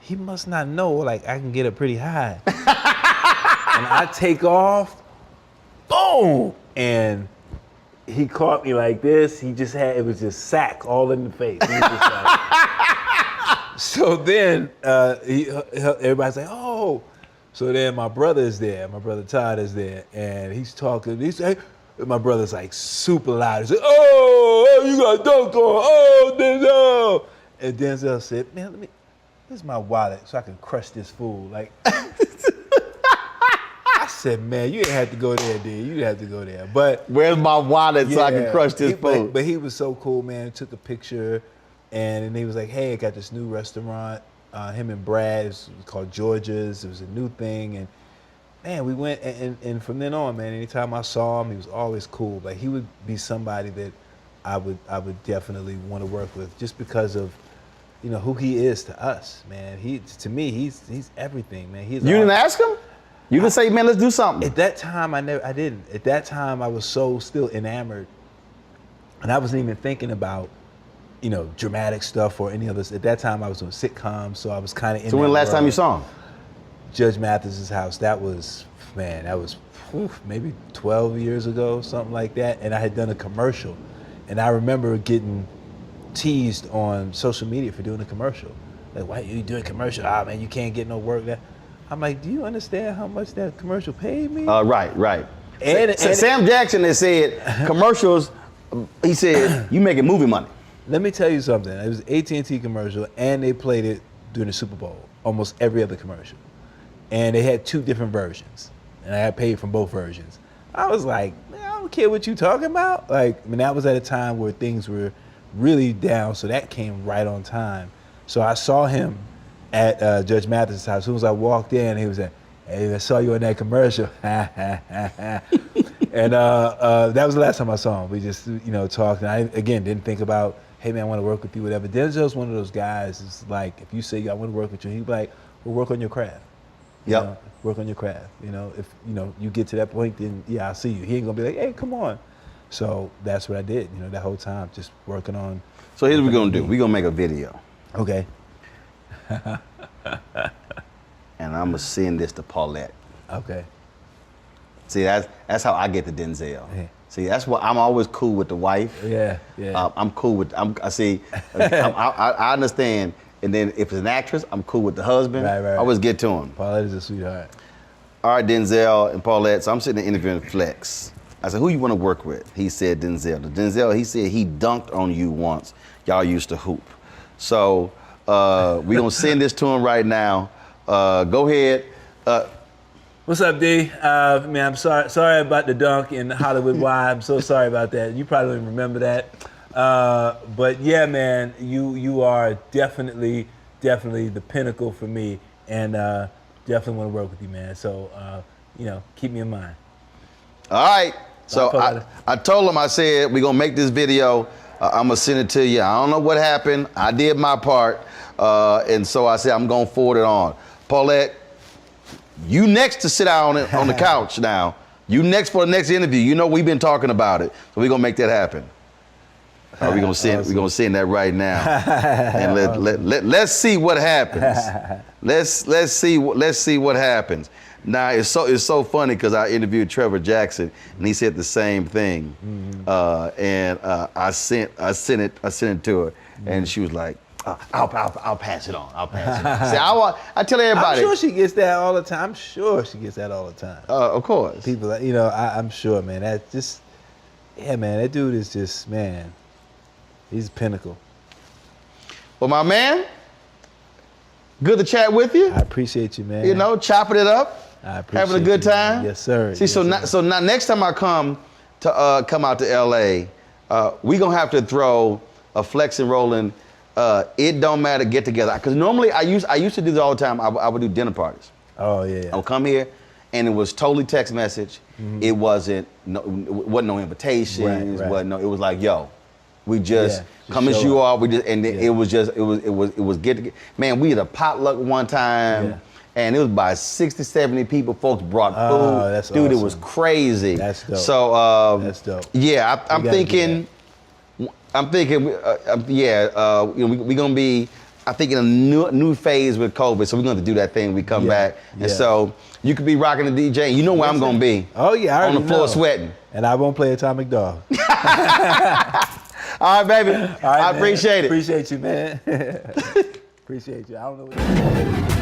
S2: he must not know, like, I can get up pretty high. And I take off, boom! And he caught me like this. He just had, it was just sack all in the face. He was just like, so then everybody's like, oh. So then my brother is there. My brother Todd is there. And he's talking. He's like, my brother's like super loud. He's like, oh, you got dunk on. Oh, Denzel. And Denzel said, man, here's my wallet so I can crush this fool. Like, I said, man, you didn't have to go there, dude. You didn't have to go there. But
S1: where's my wallet so I can crush this fool?
S2: But he was so cool, man. Took a picture, and then he was like, hey, I got this new restaurant. Him and Brad, it was called Georgia's. It was a new thing, and man, we went, and from then on, man, anytime I saw him, he was always cool. Like, he would be somebody that I would definitely want to work with, just because of, you know, who he is to us, man. To me, he's everything, man. You
S1: didn't ask him? You didn't say, man, let's do something?
S2: At that time, I didn't. At that time, I was so still enamored, and I wasn't even thinking about, you know, dramatic stuff or any others. At that time, I was doing sitcoms, so I was kind of in.
S1: So when the last time you saw him?
S2: Judge Mathis's house. That was maybe 12 years ago, something like that. And I had done a commercial, and I remember getting teased on social media for doing a commercial. Like, why are you doing a commercial? Ah, man, you can't get no work there. I'm like, do you understand how much that commercial paid me?
S1: Right.
S2: And
S1: Sam Jackson has said commercials. He said you making movie money.
S2: Let me tell you something. It was an AT&T commercial, and they played it during the Super Bowl, almost every other commercial. And they had two different versions, and I got paid from both versions. I was like, man, I don't care what you talking about. Like, I mean, that was at a time where things were really down, so that came right on time. So I saw him at Judge Mathis's house. As soon as I walked in, he was like, hey, I saw you in that commercial. And that was the last time I saw him. We just, you know, talked. And I, again, didn't think about, hey, man, I want to work with you, whatever. Denzel's one of those guys, it's like, if you say, I want to work with you, he'd be like, well, work on your craft.
S1: Yep.
S2: You know, work on your craft. You know, if, you know, you get to that point, then, yeah, I'll see you. He ain't going to be like, hey, come on. So that's what I did, you know, that whole time, just working on.
S1: So here's what we're going to do. We're going to make a video.
S2: Okay.
S1: And I'm going to send this to Paulette.
S2: Okay.
S1: See, that's how I get to Denzel. Yeah. See, that's what I'm always cool with the wife.
S2: Yeah.
S1: I'm cool with. I understand. And then if it's an actress, I'm cool with the husband.
S2: Right.
S1: I always get to him.
S2: Paulette is a sweetheart.
S1: All right, Denzel and Paulette. So I'm sitting there interviewing Flex. I said, who you want to work with? He said Denzel. Denzel, he said he dunked on you once. Y'all used to hoop. So we're gonna send this to him right now. Go ahead.
S2: What's up, D? Man, I'm sorry about the dunk in Hollywood Y. I'm so sorry about that. You probably don't even remember that. But yeah, man, you are definitely the pinnacle for me, and definitely want to work with you, man. So you know, keep me in mind.
S1: All right. So I told him, I said, we're gonna make this video. I'm gonna send it to you. I don't know what happened. I did my part, and so I said I'm gonna forward it on. Paulette, you next to sit down on the couch now. You next for the next interview. You know we've been talking about it, so we're gonna make that happen. We're gonna send that right now, and let's see what happens. Let's see what happens. Now it's so funny because I interviewed Trevor Jackson and he said the same thing, and I sent it to her, and she was like, I'll pass it on. I'll pass it on. See, I tell everybody.
S2: I'm sure she gets that all the time. Of
S1: course.
S2: People, I'm sure, man. That just, yeah, man. That dude is just, man. He's a pinnacle.
S1: Well, my man, good to chat with you.
S2: I appreciate you, man.
S1: You know, chopping it up.
S2: I appreciate
S1: having a good time.
S2: Yes, sir.
S1: See, so now next time I come out to LA, we gonna have to throw a Flex and Rollin'. It don't matter, get together. Because normally I used to do this all the time. I would do dinner parties.
S2: Oh yeah.
S1: I would come here, and it was totally text message. It wasn't no invitations.
S2: Right.
S1: Wasn't no. It was like, yo, we just come as you are. We just it was get together. Man, we had a potluck one time. Yeah. And it was by 60, 70 people. Folks brought food.
S2: That's
S1: Dude,
S2: awesome.
S1: It was crazy.
S2: That's dope.
S1: So
S2: that's dope.
S1: Yeah, I'm thinking. We're gonna be, I think, in a new phase with COVID. So we're gonna have to do that thing. We come back, and so you could be rocking the DJ. And you know where I'm gonna be.
S2: Oh yeah, I already
S1: on the floor
S2: know.
S1: sweating.
S2: And I won't play Atomic Dog.
S1: All right, baby.
S2: All right,
S1: I appreciate it.
S2: Appreciate you, man. Appreciate you. I don't know what